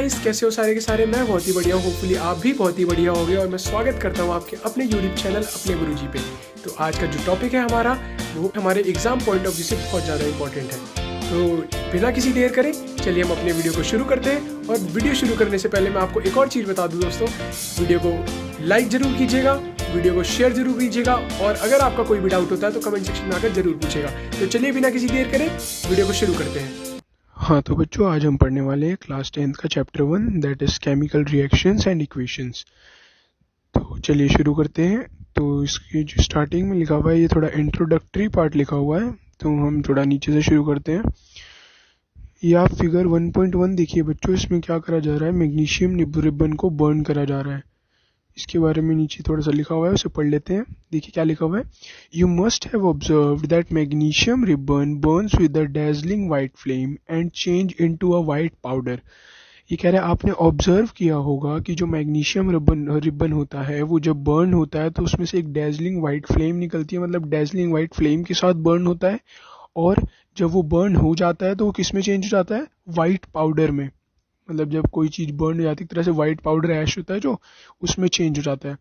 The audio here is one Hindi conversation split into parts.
गाइस, कैसे हो सारे के सारे। मैं बहुत ही बढ़िया हूँ, होपफुली आप भी बहुत ही बढ़िया होगे। और मैं स्वागत करता हूँ आपके अपने यूट्यूब चैनल अपने गुरुजी पे। तो आज का जो टॉपिक है हमारा, वो हमारे एग्जाम पॉइंट ऑफ व्यू से बहुत ज़्यादा इंपॉर्टेंट है। तो बिना किसी देर करें चलिए हम अपने वीडियो को शुरू करते हैं। और वीडियो शुरू करने से पहले मैं आपको एक और चीज़ बता दूँ दोस्तों, वीडियो को लाइक ज़रूर कीजिएगा, वीडियो को शेयर जरूर कीजिएगा, और अगर आपका कोई भी डाउट होता है तो कमेंट सेक्शन में आकर जरूर पूछेगा। तो चलिए बिना किसी देर करें वीडियो को शुरू करते हैं। हाँ तो बच्चों, आज हम पढ़ने वाले हैं क्लास 10th का chapter 1, that is chemical reactions and equations. तो चलिए शुरू करते हैं। तो इसकी जो स्टार्टिंग में लिखा हुआ है, ये थोड़ा इंट्रोडक्टरी पार्ट लिखा हुआ है, तो हम थोड़ा नीचे से शुरू करते हैं। ये आप फिगर 1.1 देखिए बच्चों, इसमें क्या करा जा रहा है, मैग्नीशियम रिबन को बर्न करा जा रहा है। इसके बारे में नीचे थोड़ा सा लिखा हुआ है, उसे पढ़ लेते हैं। देखिए क्या लिखा हुआ है, you must have observed that magnesium ribbon Burns with a dazzling white flame and change into a white powder. ये कह रहा है आपने ऑब्जर्व किया होगा कि जो मैग्नीशियम रिबन होता है वो जब बर्न होता है तो उसमें से एक डेजलिंग वाइट फ्लेम निकलती है, मतलब डेजलिंग वाइट फ्लेम के साथ बर्न होता है। और जब वो बर्न हो जाता है तो वो किस में चेंज हो जाता है, वाइट पाउडर में। मतलब जब कोई चीज़ बर्न हो जाती है, एक तरह से वाइट पाउडर ऐश होता है जो, उसमें चेंज हो जाता है।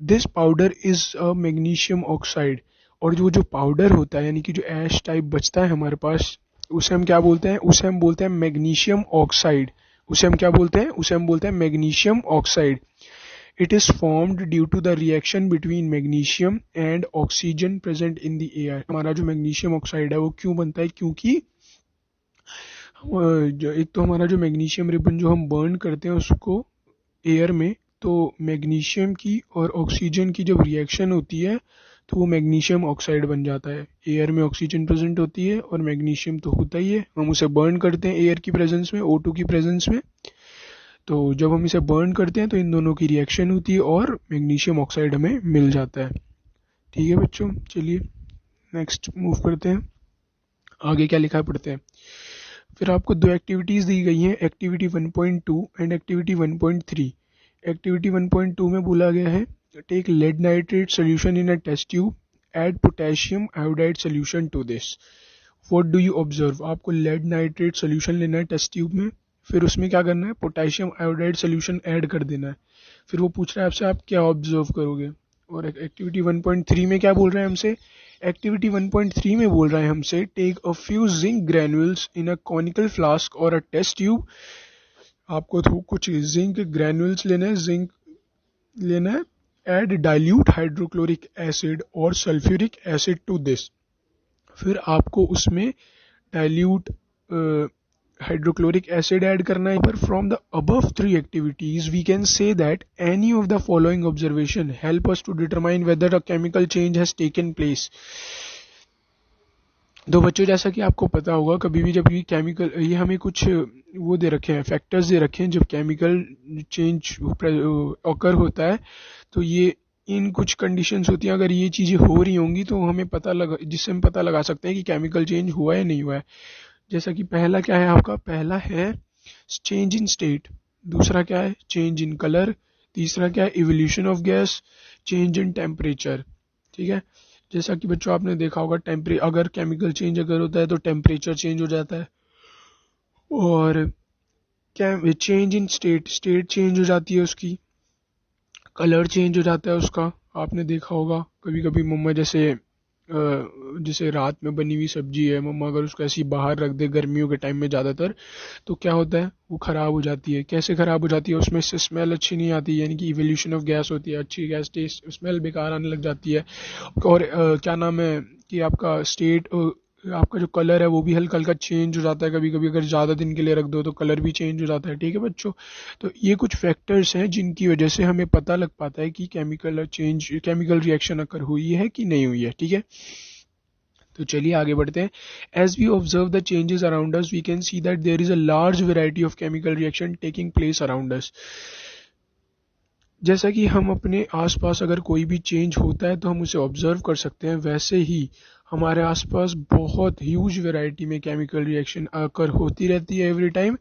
This powder is a magnesium oxide. और जो जो पाउडर होता है, यानी कि जो ऐश टाइप बचता है हमारे पास, उसे हम क्या बोलते हैं, उसे हम बोलते हैं मैग्नीशियम ऑक्साइड। उसे हम क्या बोलते हैं, उसे हम बोलते हैं magnesium oxide. It is formed due to the reaction between magnesium and oxygen present in the air. हमारा जो मैग्नीशियम ऑक्साइड है वो क्यों बनता है, क्योंकि एक तो हमारा जो मैग्नीशियम रिबन जो हम बर्न करते हैं उसको एयर में, तो मैग्नीशियम की और ऑक्सीजन की जब रिएक्शन होती है तो वो मैग्नीशियम ऑक्साइड बन जाता है। एयर में ऑक्सीजन प्रेजेंट होती है और मैग्नीशियम तो होता ही है, हम उसे बर्न करते हैं एयर की प्रेजेंस में, O2 की प्रेजेंस में। तो जब हम इसे बर्न करते हैं तो इन दोनों की रिएक्शन होती है और मैग्नीशियम ऑक्साइड हमें मिल जाता है। ठीक है बच्चों, चलिए नेक्स्ट मूव करते हैं। आगे क्या लिखा है पढ़ते हैं। फिर आपको दो एक्टिविटीज़ दी गई हैं, एक्टिविटी 1.2 एंड एक्टिविटी 1.3। एक्टिविटी 1.2 में बोला गया है, take lead nitrate solution in a test tube, add potassium iodide solution to this. What do you observe. आपको लेड नाइट्रेट सोल्यूशन लेना है टेस्ट ट्यूब में, फिर उसमें क्या करना है, पोटेशियम आयोडाइड सोल्यूशन ऐड कर देना है। फिर वो पूछ रहा है आपसे आप क्या ऑब्जर्व करोगे। और एक्टिविटी 1.3 में क्या बोल रहे हैं हमसे, एक्टिविटी 1.3 में बोल रहे हैं हमसे, take a few zinc granules in a conical flask और अ टेस्ट ट्यूब। आपको तो कुछ जिंक ग्रैन्युल्स लेना है, जिंक लेना है, एड डाइल्यूट हाइड्रोक्लोरिक एसिड और सल्फ्यूरिक एसिड टू दिस। फिर आपको उसमें डाइल्यूट हाइड्रोक्लोरिक एसिड ऐड करना है। पर from the above three activities we can say that any of the following observation help us to determine whether a chemical change has taken place. तो बच्चों, जैसा कि आपको पता होगा, कभी भी जब ये केमिकल, ये हमें कुछ वो दे रखे हैं, फैक्टर्स दे रखे हैं, जब केमिकल चेंज ऑकर होता है तो ये इन कुछ कंडीशंस होती हैं, अगर ये चीज़ें हो रही होंगी तो हमें पता लगा, जिससे हम पता लगा सकते हैं कि केमिकल चेंज हुआ या नहीं हुआ है। जैसा कि पहला क्या है आपका, पहला है चेंज इन स्टेट, दूसरा क्या है चेंज इन कलर, तीसरा क्या है evolution of gas, change in temperature. ठीक है, जैसा कि बच्चों आपने देखा होगा, अगर केमिकल चेंज अगर होता है तो टेम्परेचर चेंज हो जाता है। और change in state, state change हो जाती है उसकी, कलर चेंज हो जाता है उसका। आपने देखा होगा कभी कभी मम्मा जैसे रात में बनी हुई सब्जी है, मम्मा अगर उसको ऐसी बाहर रख दे गर्मियों के टाइम में ज़्यादातर, तो क्या होता है, वो ख़राब हो जाती है। कैसे ख़राब हो जाती है, उसमें से स्मेल अच्छी नहीं आती, यानी कि इवोल्यूशन ऑफ गैस होती है, अच्छी गैस टेस्ट स्मेल बेकार आने लग जाती है। और क्या नाम है कि आपका स्टेट, आपका जो कलर है वो भी हल्का हल्का चेंज हो जाता है, कभी कभी अगर ज़्यादा दिन के लिए रख दो तो कलर भी चेंज हो जाता है। ठीक है बच्चों, तो ये कुछ फैक्टर्स हैं जिनकी वजह से हमें पता लग पाता है कि केमिकल रिएक्शन अकर हुई है कि नहीं हुई है। ठीक है, तो चलिए आगे बढ़ते हैं। As we observe the changes around us we can see that there is a large variety of chemical reaction taking place around us. जैसा कि हम अपने आसपास अगर कोई भी चेंज होता है तो हम उसे ऑब्जर्व कर सकते हैं, वैसे ही हमारे आसपास बहुत ह्यूज वैरायटी में केमिकल रिएक्शन अकर होती रहती है every time.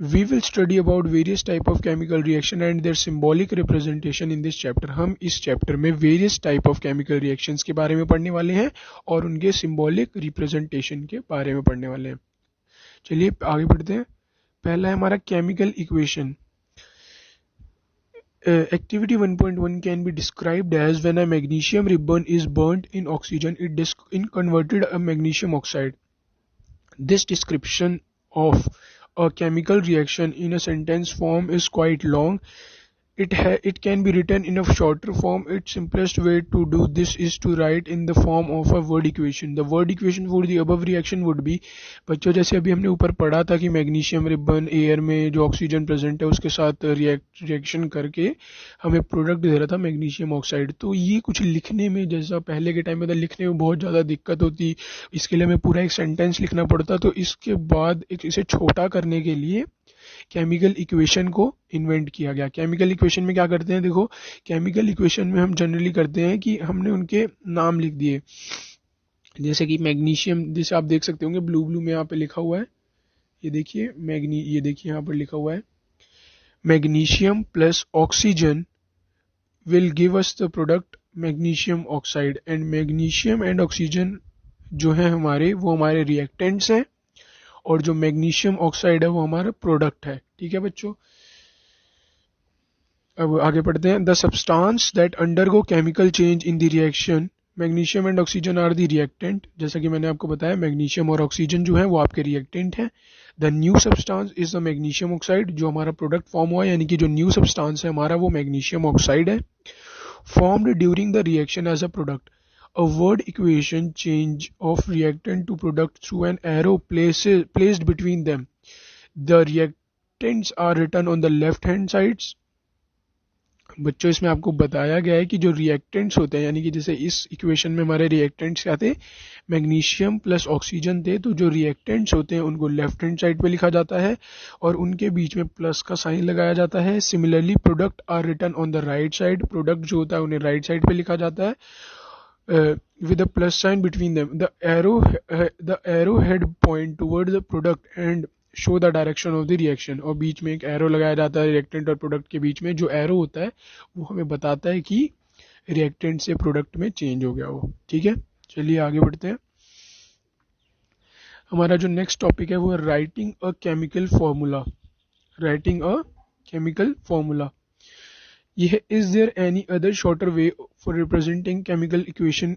We will study about various type of chemical reaction and their symbolic representation in this chapter. हम इस चैप्टर में various type of chemical reactions के बारे में पढ़ने वाले हैं और उनके सिंबॉलिक रिप्रेजेंटेशन के बारे में पढ़ने वाले हैं। चलिए आगे बढ़ते हैं। पहला है हमारा chemical equation. Activity 1.1 can be described as when a magnesium ribbon is burnt in oxygen, it converted a magnesium oxide. This description of a chemical reaction in a sentence form is quite long. It can be written in a shorter form. Its simplest way to do this is to write in the form of a word equation. The word equation for the above reaction would be, बच्चों जैसे अभी हमने ऊपर पढ़ा था कि मैग्नीशियम रिबन एयर में जो ऑक्सीजन प्रेजेंट है उसके साथ रिएक्शन करके हमें प्रोडक्ट दे रहा था मैग्नीशियम ऑक्साइड। तो ये कुछ लिखने में, जैसा पहले के टाइम में था, लिखने में बहुत ज़्यादा दिक्कत होती, इसके लिए हमें पूरा एक सेंटेंस लिखना पड़ता। तो इसके बाद एक इसे छोटा करने के लिए केमिकल इक्वेशन को इन्वेंट किया गया। केमिकल इक्वेशन में क्या करते हैं, देखो केमिकल इक्वेशन में हम जनरली करते हैं कि हमने उनके नाम लिख दिए, जैसे कि मैग्नीशियम, जैसे आप देख सकते होंगे ब्लू ब्लू में यहाँ पे लिखा हुआ है, ये देखिए ये देखिए यहाँ पर लिखा हुआ है magnesium plus oxygen will give us the product magnesium oxide. And magnesium and oxygen जो है हमारे, वो हमारे रिएक्टेंट्स हैं, और जो मैग्नीशियम ऑक्साइड है वो हमारा प्रोडक्ट है। ठीक है बच्चों, अब आगे पढ़ते हैं। The substance that undergo chemical change in the reaction, magnesium and oxygen are the reactant. जैसा कि मैंने आपको बताया मैग्नीशियम और ऑक्सीजन जो है वो आपके रिएक्टेंट हैं। The new substance is the magnesium oxide, जो हमारा प्रोडक्ट फॉर्म हुआ है, यानी कि जो न्यू सब्सटेंस है हमारा वो मैग्नीशियम ऑक्साइड है, formed during the reaction as a product. A word equation change of reactant to product through an arrow placed between them. The reactants are written on the left hand sides. बच्चों इसमें आपको बताया गया है कि जो रिएक्टेंट्स होते हैं, यानी कि जैसे इस इक्वेशन में हमारे रिएक्टेंट्स क्या थे, मैग्नीशियम प्लस ऑक्सीजन थे, तो जो रिएक्टेंट्स होते हैं उनको लेफ्ट हैंड साइड पे लिखा जाता है और उनके बीच में प्लस का साइन लगाया जाता है। Similarly product are written on the right side, product जो होता है उन्हें राइट साइड पे लिखा जाता है with a plus sign between them. The arrowhead point toward the product and show the direction of the reaction. और बीच में एक एरो लगाया जाता है रिएक्टेंट और प्रोडक्ट के बीच में। जो एरो होता है वो हमें बताता है कि रिएक्टेंट से प्रोडक्ट में चेंज हो गया वो। ठीक है, चलिए आगे बढ़ते हैं। हमारा जो नेक्स्ट टॉपिक है वो है writing a chemical formula. Writing a chemical formula, is there any other shorter way for representing chemical equation?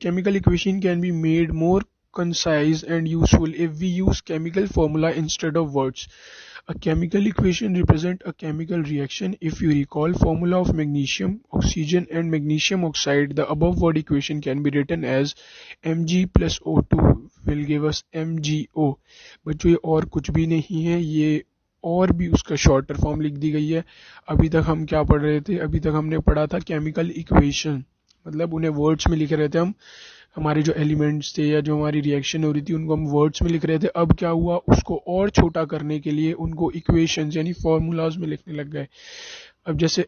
Chemical equation can be made more concise and useful if we use chemical formula instead of words. A chemical equation represents a chemical reaction. If you recall formula of magnesium, oxygen and magnesium oxide, the above word equation can be written as Mg plus O2 will give us MgO। बच्चों ये और कुछ भी नहीं है, ये और भी उसका शॉर्टर फॉर्म लिख दी गई है। अभी तक हम क्या पढ़ रहे थे, अभी तक हमने पढ़ा था केमिकल इक्वेशन, मतलब उन्हें वर्ड्स में लिख रहे थे हम, हमारे जो एलिमेंट्स थे या जो हमारी रिएक्शन हो रही थी उनको हम वर्ड्स में लिख रहे थे। अब क्या हुआ, उसको और छोटा करने के लिए उनको इक्वेशंस यानी फॉर्मूलाज में लिखने लग गए। अब जैसे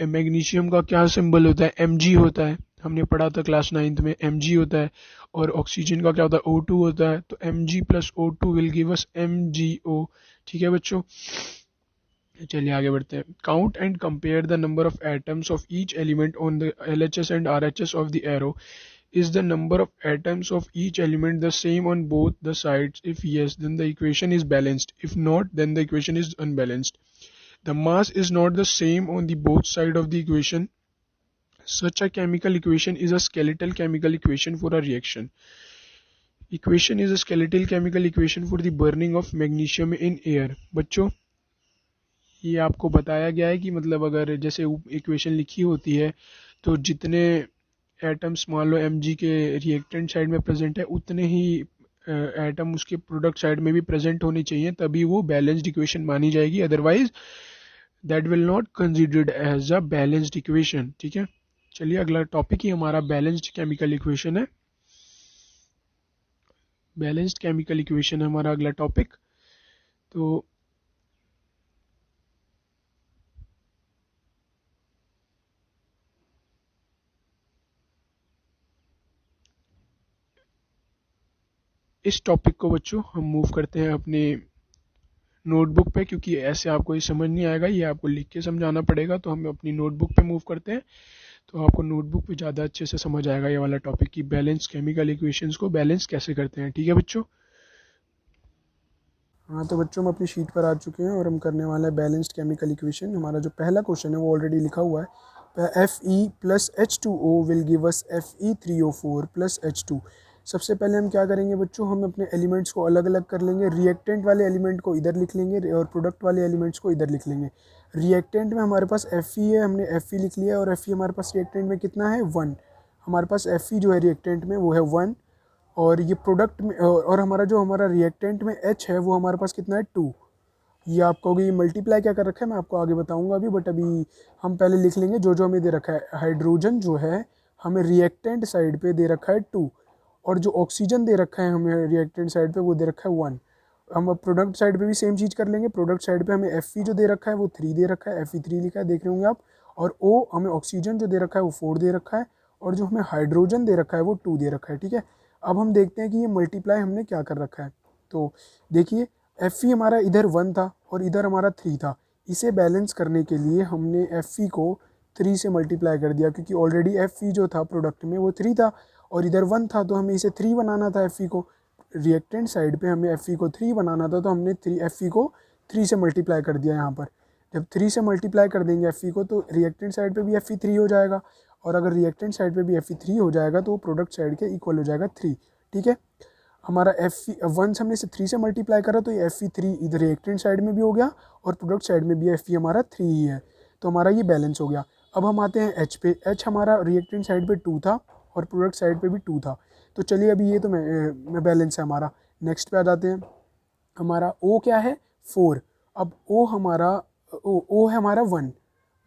मैग्नीशियम का क्या सिंबल होता है, Mg होता है, हमने पढ़ा था क्लास 9th में Mg होता है। और ऑक्सीजन का क्या होता है, O2 होता है, तो Mg plus O2 will give us MgO। ठीक है बच्चों, चलिए आगे बढ़ते हैं। Count and compare the number of atoms of each element on the LHS and RHS of the arrow. Is the number of atoms of each element the same on both the sides? If yes, then the equation is balanced. If not, then the equation is unbalanced. The mass is not the same on the both side of the equation. Such a chemical equation is a skeletal chemical equation for a reaction. Equation is a skeletal chemical equation for the burning of magnesium in air. बच्चों ये आपको बताया गया है कि मतलब अगर जैसे इक्वेशन लिखी होती है तो जितने एटम्स मान लो Mg के रिएक्टेंट साइड में प्रेजेंट है उतने ही एटम उसके प्रोडक्ट साइड में भी प्रेजेंट होने चाहिए, तभी वो बैलेंस्ड इक्वेशन मानी जाएगी, otherwise that will not considered as a balanced equation. ठीक है, चलिए अगला टॉपिक ही हमारा बैलेंस्ड केमिकल इक्वेशन है। बैलेंस्ड केमिकल इक्वेशन है हमारा अगला टॉपिक। तो इस टॉपिक को बच्चों हम मूव करते हैं अपने नोटबुक पे, क्योंकि ऐसे आपको ये समझ नहीं आएगा, ये आपको लिख के समझाना पड़ेगा। तो हम अपनी नोटबुक पे मूव करते हैं, तो आपको नोटबुक पे ज़्यादा अच्छे से समझ आएगा ये वाला टॉपिक कि बैलेंस केमिकल इक्वेशंस को बैलेंस कैसे करते हैं। ठीक है बच्चों, हाँ तो बच्चों हम अपनी शीट पर आ चुके हैं और हम करने वाले हैं बैलेंस्ड केमिकल इक्वेशन। हमारा जो पहला क्वेश्चन है वो ऑलरेडी लिखा हुआ है, Fe plus H2O will give us Fe3O4 plus H2। सबसे पहले हम क्या करेंगे बच्चों, हम अपने एलिमेंट्स को अलग अलग कर लेंगे। रिएक्टेंट वाले एलिमेंट को इधर लिख लेंगे और प्रोडक्ट वाले एलिमेंट्स को इधर लिख लेंगे। रिएक्टेंट में हमारे पास Fe है, हमने Fe लिख लिया और Fe हमारे पास रिएक्टेंट में कितना है 1। हमारे पास Fe जो है रिएक्टेंट में वो है 1 और ये प्रोडक्ट में और हमारा रिएक्टेंट में H है वो हमारे पास कितना है 2। ये आप कहोगे ये मल्टीप्लाई क्या कर रखा है, मैं आपको आगे बताऊंगा अभी, बट अभी हम पहले लिख लेंगे जो जो हमें दे रखा है। हाइड्रोजन जो है हमें रिएक्टेंट साइड पे दे रखा है 2 और जो ऑक्सीजन दे रखा है हमें रिएक्टेंट साइड पे वो दे रखा है 1। हम अब प्रोडक्ट साइड पे भी सेम चीज़ कर लेंगे। प्रोडक्ट साइड पे हमें Fe जो दे रखा है वो 3 दे रखा है, Fe3 लिखा है, देख रहे होंगे आप। और O हमें ऑक्सीजन जो दे रखा है वो 4 दे रखा है और जो हमें हाइड्रोजन दे रखा है वो 2 दे रखा है, ठीक है। अब हम देखते हैं कि ये मल्टीप्लाई हमने क्या कर रखा है। तो देखिए Fe हमारा इधर 1 था और इधर हमारा 3 था। इसे बैलेंस करने के लिए हमने Fe को 3 से मल्टीप्लाई कर दिया क्योंकि ऑलरेडी Fe जो था प्रोडक्ट में वो 3 था और इधर 1 था, तो हमें इसे 3 बनाना था। Fe को रिएक्टेंट साइड पे हमें Fe को 3 बनाना था, तो हमने Fe को 3 से मल्टीप्लाई कर दिया यहाँ पर। जब 3 से मल्टीप्लाई कर देंगे Fe को तो रिएक्टेंट साइड पे भी Fe3 हो जाएगा और अगर रिएक्टेंट साइड पे भी Fe3 हो जाएगा तो वो प्रोडक्ट साइड के इक्वल हो जाएगा 3, ठीक है। हमारा Fe1 से हमने इसे 3 से मल्टीप्लाई करा तो ये Fe3 इधर रिएक्टेंट साइड में भी हो गया और प्रोडक्ट साइड में भी Fe हमारा 3 ही है, तो हमारा ये बैलेंस हो गया। अब हम आते हैं H पे। H हमारा रिएक्टेंट साइड पे 2 था और प्रोडक्ट साइड पे भी 2 था, तो चलिए अभी ये तो मैं बैलेंस है हमारा। नेक्स्ट पे आ जाते हैं। हमारा O क्या है 4। अब O हमारा O है हमारा 1,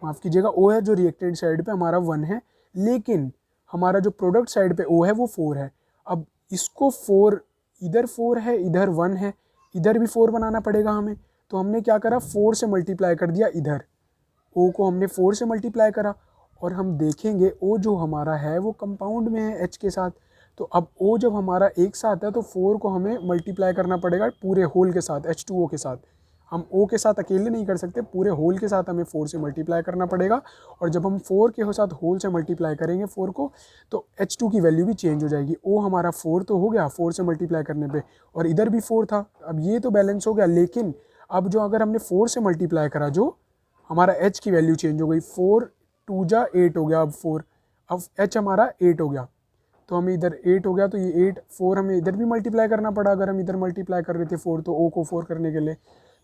माफ़ कीजिएगा O है जो रिएक्टेंट साइड पे हमारा 1 है, लेकिन हमारा जो प्रोडक्ट साइड पे O है वो 4 है। अब इसको 4, इधर 4 है इधर 1 है, इधर भी 4 बनाना पड़ेगा हमें, तो हमने क्या करा 4 से मल्टीप्लाई कर दिया इधर। O को हमने 4 से मल्टीप्लाई करा और हम देखेंगे O जो हमारा है वो कंपाउंड में है H के साथ, तो अब O जब हमारा एक साथ है तो 4 को हमें मल्टीप्लाई करना पड़ेगा पूरे होल के साथ, H2O के साथ। हम O के साथ अकेले नहीं कर सकते, पूरे होल के साथ हमें 4 से मल्टीप्लाई करना पड़ेगा और जब हम 4 के साथ होल से मल्टीप्लाई करेंगे 4 को तो H2 की वैल्यू भी चेंज हो जाएगी। O हमारा 4 तो हो गया 4 से मल्टीप्लाई करने पे और इधर भी 4 था, अब ये तो बैलेंस हो गया। लेकिन अब जो अगर हमने 4 से मल्टीप्लाई करा जो हमारा H की वैल्यू चेंज हो गई, 4 2 जा 8 हो गया, अब 4, अब H हमारा 8 हो गया, तो हमें इधर 8 हो गया, तो ये 8 4 हमें इधर भी मल्टीप्लाई करना पड़ा। अगर हम इधर मल्टीप्लाई कर रहे थे 4 तो O को 4 करने के लिए,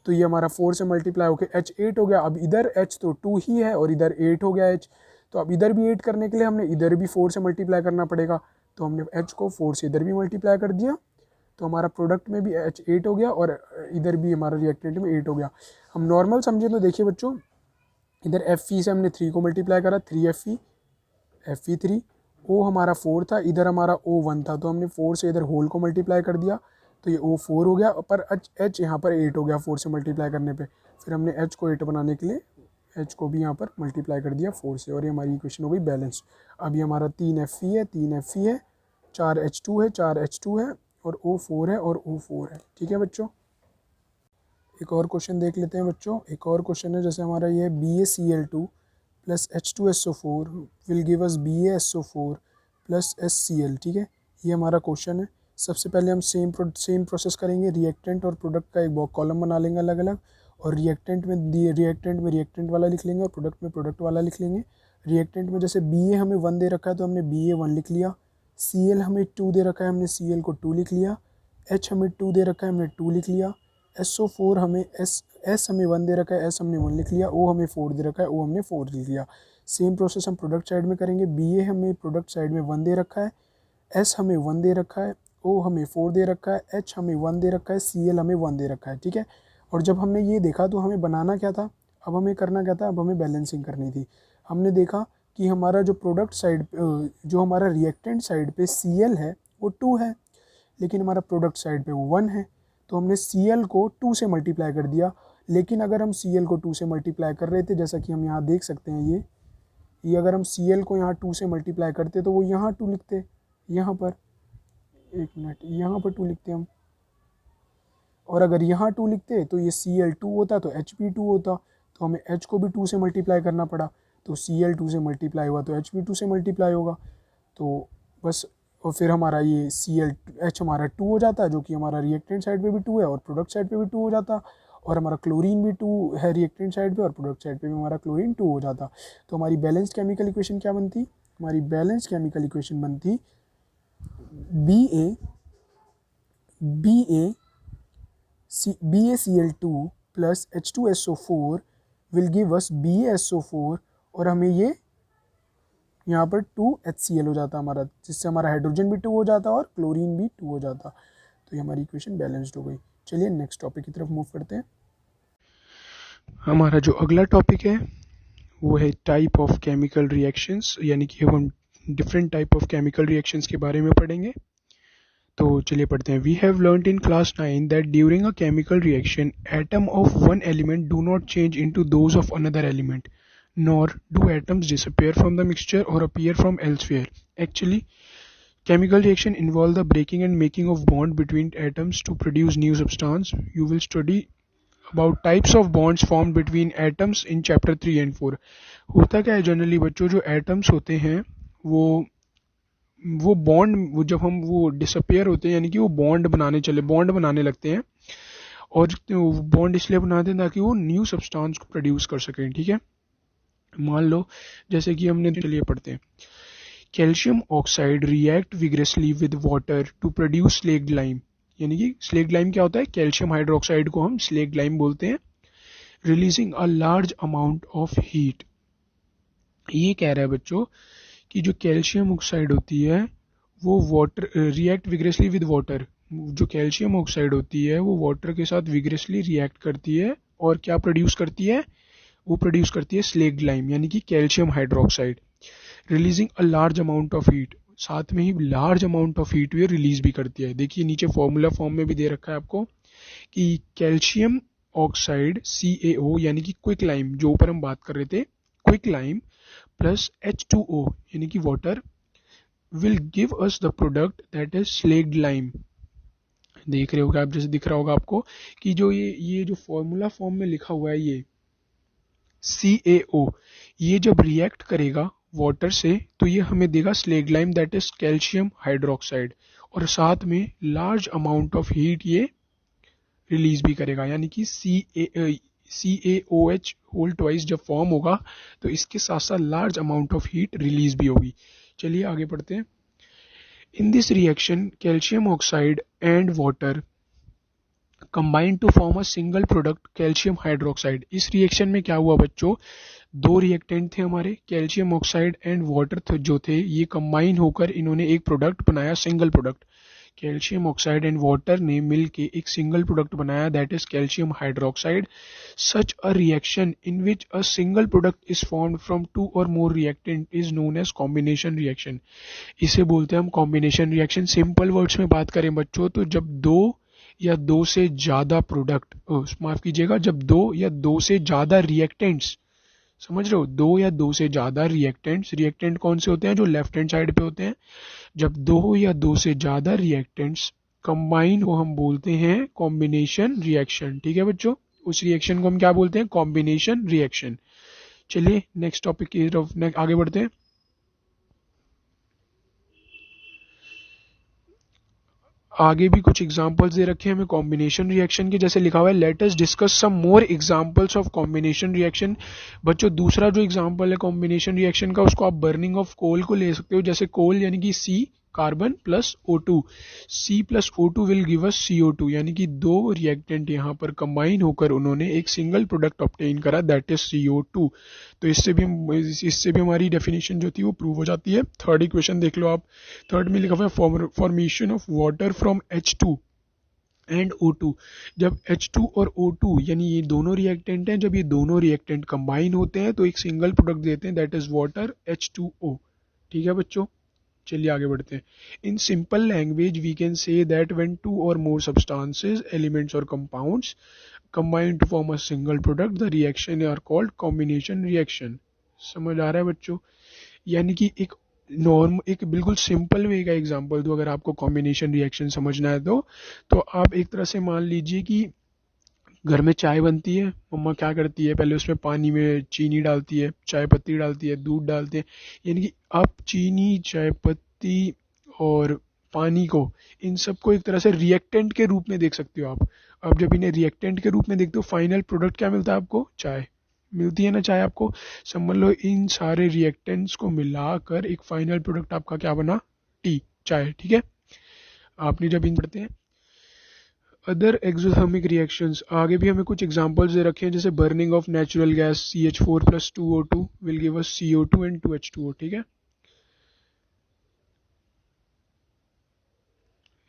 तो ये हमारा 4 से मल्टीप्लाई होकर H 8 हो गया। अब इधर H तो 2 ही है और इधर 8 हो गया H, तो अब इधर भी 8 करने के लिए हमने इधर भी 4 से मल्टीप्लाई करना पड़ेगा, तो हमने H को 4 से इधर भी मल्टीप्लाई कर दिया, तो हमारा प्रोडक्ट में भी H 8 हो गया और इधर भी हमारा रिएक्टेंट में 8 हो गया। हम नॉर्मल समझें तो देखिए बच्चों, इधर Fe से हमने 3 को मल्टीप्लाई करा, 3 Fe3, O हमारा 4 था, इधर हमारा O 1 था, तो हमने 4 से इधर होल को मल्टीप्लाई कर दिया, तो ये O 4 हो गया, पर H यहाँ पर 8 हो गया 4 से मल्टीप्लाई करने पे। फिर हमने H को 8 बनाने के लिए H को भी यहाँ पर मल्टीप्लाई कर दिया 4 से और ये हमारी इक्वेशन हो गई बैलेंस। अब ये हमारा 3 Fe है, 3 Fe है, 4 H2 है, 4 H2 है और O 4 है और O 4 है, ठीक है बच्चों। एक और क्वेश्चन देख लेते हैं बच्चों। एक और क्वेश्चन है, जैसे हमारा ये BaCl2 plus H2SO4 will give us BaSO4 plus HCl, ठीक है। ये हमारा क्वेश्चन है। सबसे पहले हम सेम प्रोसेस करेंगे, रिएक्टेंट और प्रोडक्ट का एक कॉलम बना लेंगे अलग अलग, और रिएक्टेंट में रिएक्टेंट वाला लिख लेंगे और प्रोडक्ट में प्रोडक्ट वाला लिख लेंगे। रिएक्टेंट में जैसे Ba हमें 1 दे रखा है तो हमने Ba1 लिख लिया, Cl हमें 2 दे रखा है हमने Cl को 2 लिख लिया, H हमें 2 दे रखा है हमने 2 लिख लिया, SO4 हमें S हमें 1 दे रखा है, S हमने 1 लिख लिया, O हमें 4 दे रखा है, O हमने 4 लिख लिया। सेम प्रोसेस हम प्रोडक्ट साइड में करेंगे। Ba हमें प्रोडक्ट साइड में 1 दे रखा है, S हमें 1 दे रखा है, O हमें 4 दे रखा है, H हमें 1 दे रखा है, Cl हमें 1 दे रखा है, ठीक है। और जब हमने ये देखा तो हमें बनाना क्या था, अब हमें करना क्या था, अब हमें बैलेंसिंग करनी थी। हमने देखा कि हमारा जो प्रोडक्ट साइड जो हमारा रिएक्टेंट साइड पे Cl है वो 2 है, लेकिन हमारा प्रोडक्ट साइड पे वो 1 है, तो हमने Cl को 2 से मल्टीप्लाई कर दिया। लेकिन अगर हम Cl को 2 से मल्टीप्लाई कर रहे थे, जैसा कि हम यहाँ देख सकते हैं, ये अगर हम Cl को यहाँ 2 से मल्टीप्लाई करते तो वो यहाँ 2 लिखते, यहाँ पर एक मिनट यहाँ पर 2 लिखते हम, और अगर यहाँ 2 लिखते तो ये Cl 2 होता तो H भी 2 होता, तो हमें H को भी 2 से मल्टीप्लाई करना पड़ा, तो Cl 2 से मल्टीप्लाई हुआ तो H भी 2 से मल्टीप्लाई होगा, तो बस और फिर हमारा ये ClH हमारा 2 हो जाता है, जो कि हमारा रिएक्टेंट साइड पे भी 2 है और प्रोडक्ट साइड पे भी 2 हो जाता, और हमारा क्लोरीन भी 2 है रिएक्टेंट साइड पे और प्रोडक्ट साइड पे भी हमारा क्लोरीन 2 हो जाता। तो हमारी बैलेंस्ड केमिकल इक्वेशन क्या बनती? हमारी बैलेंस्ड केमिकल इक्वेशन बनती BaCl2 plus H2SO4 will give us BaSO4, और हमें ये यहाँ पर 2HCl हो जाता हमारा, जिससे हमारा हाइड्रोजन भी 2 हो जाता और क्लोरीन भी 2 हो जाता। तो ये हमारी इक्वेशन बैलेंस्ड हो गई। चलिए नेक्स्ट टॉपिक की तरफ मूव करते हैं। हमारा जो अगला टॉपिक है वो है टाइप ऑफ केमिकल रिएक्शंस, यानी कि हम different type of chemical reactions के बारे में पढ़ेंगे। तो चलिए पढ़ते हैं। We have learned in class 9 that during a chemical reaction atom of one element do not change into those of another element, nor do atoms disappear from the mixture or appear from elsewhere. Actually, chemical reaction involve the breaking and making of bond between atoms to produce new substance. You will study about types of bonds formed between atoms in chapter 3 and 4. होता क्या है जनरली बच्चों, जो atoms होते हैं वो बॉन्ड, वो जब हम वो डिसअपियर होते हैं यानी कि वो बॉन्ड बनाने लगते हैं, और बॉन्ड इसलिए बनाते हैं ताकि वो न्यू सब्सटेंस को प्रोड्यूस कर सकें। ठीक है, मान लो जैसे कि हमने, चलिए पढ़ते हैं। Calcium oxide react vigorously with water to produce slaked lime, यानी कि स्लेक्ड लाइम क्या होता है? कैल्शियम हाइड्रोक्साइड को हम स्लेक्ड लाइम बोलते हैं। Releasing a large amount of heat, ये कह रहा है बच्चों कि जो कैल्शियम ऑक्साइड होती है वो water react vigorously with water, जो कैल्शियम ऑक्साइड होती है वो वाटर के साथ विग्रेसली रिएक्ट करती है और क्या प्रोड्यूस करती है? वो प्रोड्यूस करती है स्लेक्ड लाइम, यानी कि calcium hydroxide. Releasing a large amount of heat, साथ में ही लार्ज अमाउंट ऑफ हीट ये रिलीज भी करती है। देखिए नीचे फॉर्मूला फॉर्म में भी दे रखा है आपको कि कैल्शियम ऑक्साइड CaO यानी कि क्विक लाइम, जो ऊपर हम बात कर रहे थे, क्विक लाइम प्लस H2O यानी कि water will give us the product that is slaked lime. देख रहे होगा आप, जैसे दिख रहा होगा आपको कि जो ये जो फॉर्मूला फॉर्म में लिखा हुआ है ये CaO, ये जब रिएक्ट करेगा वाटर से तो ये हमें देगा slaked lime that is calcium hydroxide, और साथ में लार्ज अमाउंट ऑफ हीट ये रिलीज भी करेगा, यानी कि CaOH होल ट्वाइस जब फॉर्म होगा तो इसके साथ साथ large amount of heat release भी होगी। चलिए आगे पढ़ते हैं। In this reaction calcium oxide and water combine to form a single product calcium hydroxide. इस रिएक्शन में क्या हुआ बच्चों, दो रिएक्टेंट थे हमारे, कैल्शियम ऑक्साइड एंड वाटर जो थे ये कंबाइन होकर इन्होंने एक प्रोडक्ट बनाया, single product. Calcium oxide and water ने मिलके एक सिंगल प्रोडक्ट बनाया that is calcium hydroxide. Such a reaction in which a single product is formed from two और more reactant is known as combination reaction. इसे बोलते हैं हम कॉम्बिनेशन रिएक्शन। सिंपल वर्ड्स में बात करें बच्चों तो जब दो या दो से ज्यादा प्रोडक्ट, माफ कीजिएगा, जब दो या दो से ज्यादा रिएक्टेंट्स, समझ रहे हो, दो या दो से ज्यादा रिएक्टेंट्स, रिएक्टेंट कौन से होते हैं? जो लेफ्ट हैंड साइड पे होते हैं। जब दो या दो से ज्यादा रिएक्टेंट्स कंबाइन को हम बोलते हैं कॉम्बिनेशन रिएक्शन। ठीक है बच्चों, उस रिएक्शन को हम क्या बोलते हैं? Combination reaction. चलिए नेक्स्ट टॉपिक की तरफ आगे बढ़ते हैं। आगे भी कुछ एग्जांपल्स दे रखे हैं हमें कॉम्बिनेशन रिएक्शन के, जैसे लिखा हुआ है let us discuss some more examples of combination reaction. बच्चों दूसरा जो एग्जांपल है कॉम्बिनेशन रिएक्शन का, उसको आप बर्निंग ऑफ कोल को ले सकते हो। जैसे कोल यानी कि C carbon plus O2, C plus O2 will give us CO2, यानी कि दो रिएक्टेंट यहाँ पर कंबाइन होकर उन्होंने एक सिंगल प्रोडक्ट ऑब्टेन करा दैट इज CO2। तो इससे भी हमारी डेफिनेशन जो थी वो प्रूव हो जाती है। थर्ड इक्वेशन देख लो आप, थर्ड में लिखा हुआ है formation of water from H2 and O2। जब H2 और O2 यानी ये दोनों रिएक्टेंट हैं, जब ये दोनों रिएक्टेंट कंबाइन होते हैं तो एक सिंगल प्रोडक्ट देते हैं दैट इज वाटर H2O। ठीक है बच्चों, चलिए आगे बढ़ते हैं। In simple language we can say that when two और मोर सब्सटेंसेस, एलिमेंट्स और compounds combine to form a single product the reaction are called combination reaction. समझ आ रहा है बच्चों? यानी कि एक बिल्कुल सिंपल वे का एग्जांपल दो अगर आपको कॉम्बिनेशन रिएक्शन समझना है तो आप एक तरह से मान लीजिए कि घर में चाय बनती है, मम्मा क्या करती है, पहले उसमें पानी में चीनी डालती है, चाय पत्ती डालती है, दूध डालते हैं, यानी कि आप चीनी, चाय पत्ती और पानी को, इन सबको एक तरह से रिएक्टेंट के रूप में देख सकते हो आप। अब जब इन्हें रिएक्टेंट के रूप में देखते हो, फाइनल प्रोडक्ट क्या मिलता है आपको? चाय मिलती है ना, चाय आपको। समझ लो इन सारे रिएक्टेंट्स को मिलाकर एक फाइनल प्रोडक्ट आपका क्या बना? टी, चाय, ठीक है। आपने जब इन पढ़ते हैं अदर एक्सोथर्मिक रिएक्शंस, आगे भी हमें कुछ एग्जांपल्स दे रखे हैं, जैसे burning of natural gas CH4 + 2O2 will give us CO2 and 2H2O, ठीक है।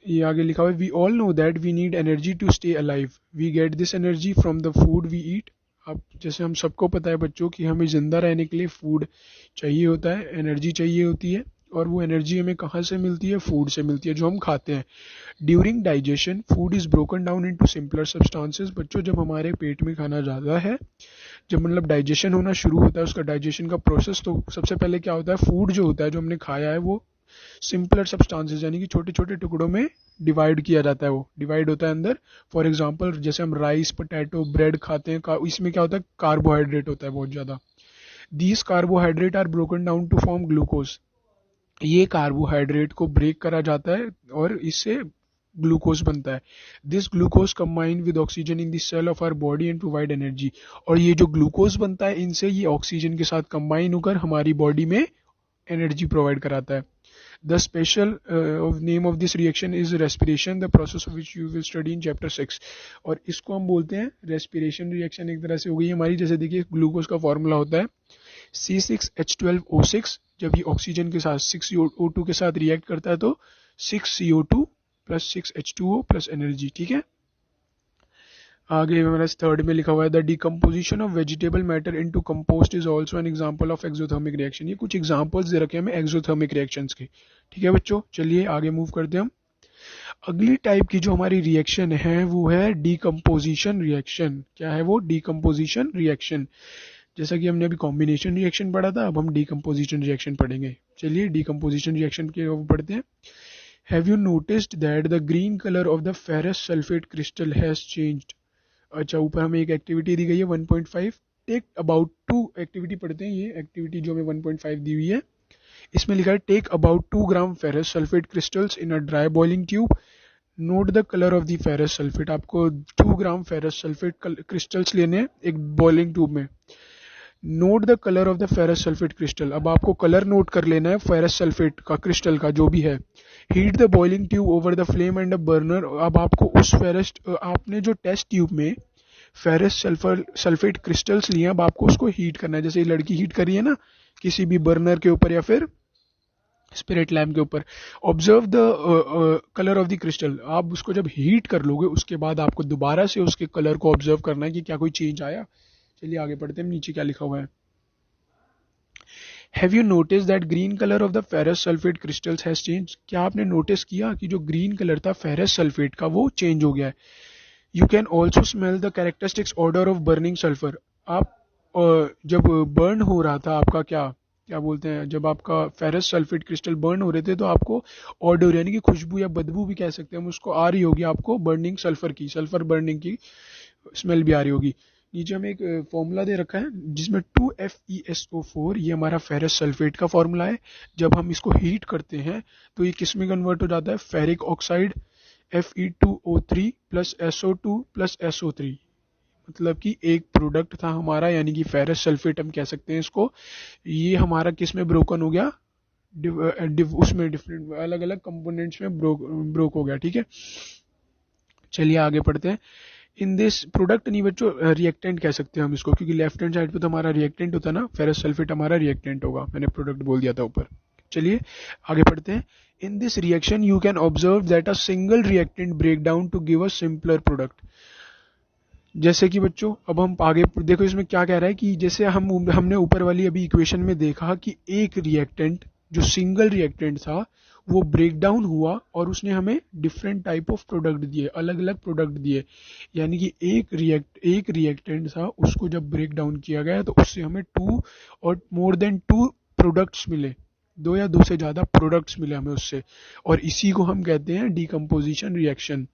ये आगे लिखा हुआ है, we all know that we need energy to stay alive, we get this energy from the food we eat. अब जैसे हम सबको पता है बच्चों कि हमें ज़िंदा रहने के लिए फूड चाहिए होता है, एनर्जी चाहिए होती है, और वो एनर्जी हमें कहाँ से मिलती है? फूड से मिलती है, जो हम खाते हैं। During digestion food is broken down into simpler substances. बच्चों जब हमारे पेट में खाना जाता है, जब मतलब डाइजेशन होना शुरू होता है, उसका डाइजेशन का प्रोसेस, तो सबसे पहले क्या होता है? फूड जो होता है, जो हमने खाया है, वो सिंपलर सब्सटेंसेस यानी कि छोटे छोटे टुकड़ों में डिवाइड किया जाता है, वो डिवाइड होता है अंदर। फॉर एग्जांपल जैसे हम राइस, पोटैटो, ब्रेड खाते हैं, इसमें क्या होता है? कार्बोहाइड्रेट होता है बहुत ज़्यादा। These carbohydrate are broken down to form glucose. ये कार्बोहाइड्रेट को ब्रेक करा जाता है और इससे ग्लूकोज बनता है। This glucose combine with oxygen in the cell of our body and provide energy. और ये जो ग्लूकोज बनता है, इनसे ये ऑक्सीजन के साथ कंबाइन होकर हमारी बॉडी में एनर्जी प्रोवाइड कराता है। The special name of this reaction is respiration, the process of which you will study in chapter 6। और इसको हम बोलते हैं respiration reaction। एक तरह से हो गई हमारी, जैसे देखिए ग्लूकोज का फॉर्मूला होता है C6H12O6। जब ये ऑक्सीजन के साथ 6CO2 के साथ रिएक्ट करता है तो 6CO2 + 6H2O + एनर्जी, ठीक है। आगे हमारा थर्ड में लिखा हुआ है, the decomposition of vegetable matter into compost is also an example of exothermic reaction. ये कुछ एग्जांपल्स दे रखे हैं हमें एक्सोथर्मिक रिएक्शंस के, ठीक है बच्चों। चलिए आगे मूव करते हैं हम। अगली टाइप की जो हमारी रिएक्शन है वो है डिकम्पोजिशन रिएक्शन। क्या है वो? Decomposition reaction. जैसा कि हमने अभी कॉम्बिनेशन रिएक्शन पढ़ा था, अब हम डिकम्पोजिशन रिएक्शन पढ़ेंगे। चलिए डिकम्पोजिशन रिएक्शन के पढ़ते हैं। Have you noticed that the green colour of the ferrous sulphate crystal has changed. अच्छा, ऊपर हमें एक एक्टिविटी दी गई है 1.5 टेक अबाउट 2 एक्टिविटी पढ़ते हैं। ये एक्टिविटी जो हमें 1.5 दी हुई है, इसमें लिखा है take about 2 gram ferrous sulphate crystals in a dry boiling tube, note the colour of the ferrous sulphate. आपको 2 ग्राम फेरस सल्फेट क्रिस्टल्स लेने हैं एक बॉइलिंग ट्यूब में। Note the colour of the ferrous sulphate crystal. अब आपको कलर नोट कर लेना है फेरस सल्फेट का, क्रिस्टल का जो भी है। Heat the boiling tube over the flame and a burner. अब आपको उस फेरस, आपने जो टेस्ट ट्यूब में फेरस सल्फेट क्रिस्टल्स लिए, अब आपको उसको हीट करना है, जैसे ये लड़की हीट कर रही है ना किसी भी बर्नर के ऊपर या फिर स्पिरिट लैम्प के ऊपर। Observe the colour of the crystal. आप उसको जब हीट कर लोगे उसके बाद आपको दोबारा से उसके कलर को ऑब्जर्व करना है कि क्या कोई चेंज आया। चलिए आगे पढ़ते हैं, नीचे क्या लिखा हुआ है। Have you notice that green colour of the ferrous sulphate crystals has change. क्या आपने नोटिस किया कि जो ग्रीन कलर था फेरस सल्फेट का वो चेंज हो गया है। You can also smell the characteristics order of burning sulphur. आप जब बर्न हो रहा था आपका क्या क्या बोलते हैं, जब आपका फेरस सल्फेट क्रिस्टल बर्न हो रहे थे तो आपको ऑर्डर यानी कि खुशबू या बदबू भी कह सकते हैं हम उसको, आ रही होगी आपको बर्निंग सल्फर की, सल्फर बर्निंग की स्मेल भी आ रही होगी। नीचे हमें एक फॉर्मूला दे रखा है जिसमें 2FeSO4, ये हमारा फेरस सल्फेट का फॉर्मूला है। जब हम इसको हीट करते हैं तो ये किस में कन्वर्ट हो जाता है? Ferric oxide Fe2O3 + SO2 + SO3। मतलब कि एक प्रोडक्ट था हमारा, यानी कि फेरस सल्फेट हम कह सकते हैं इसको। ये हमारा किस में ब्रोकन हो गया? उसमें डिफरेंट अलग अलग कंपोनेंट्स में ब्रोक हो गया, ठीक है। चलिए आगे पढ़ते हैं। इन दिस प्रोडक्ट नहीं बच्चों, रिएक्टेंट कह सकते हैं हम इसको, क्योंकि लेफ्ट हैंड साइड पे तो हमारा रिएक्टेंट होता है ना, फेरस सल्फेट हमारा रिएक्टेंट होगा। मैंने प्रोडक्ट बोल दिया था ऊपर। चलिए आगे पढ़ते हैं। In this reaction you can observe that a single reactant break down to give a simpler product. जैसे कि बच्चों अब हम आगे देखो इसमें क्या कह रहा है कि जैसे हमने ऊपर वाली अभी इक्वेशन में देखा कि एक रिएक्टेंट जो सिंगल रिएक्टेंट था वो ब्रेक डाउन हुआ और उसने हमें डिफरेंट टाइप ऑफ प्रोडक्ट दिए, अलग अलग प्रोडक्ट दिए। यानी कि एक रिएक्टेंट था, उसको जब ब्रेक डाउन किया गया तो उससे हमें 2 और मोर देन 2 प्रोडक्ट्स मिले, 2 या 2 से ज़्यादा प्रोडक्ट्स मिले हमें उससे, और इसी को हम कहते हैं डिकम्पोजिशन रिएक्शन।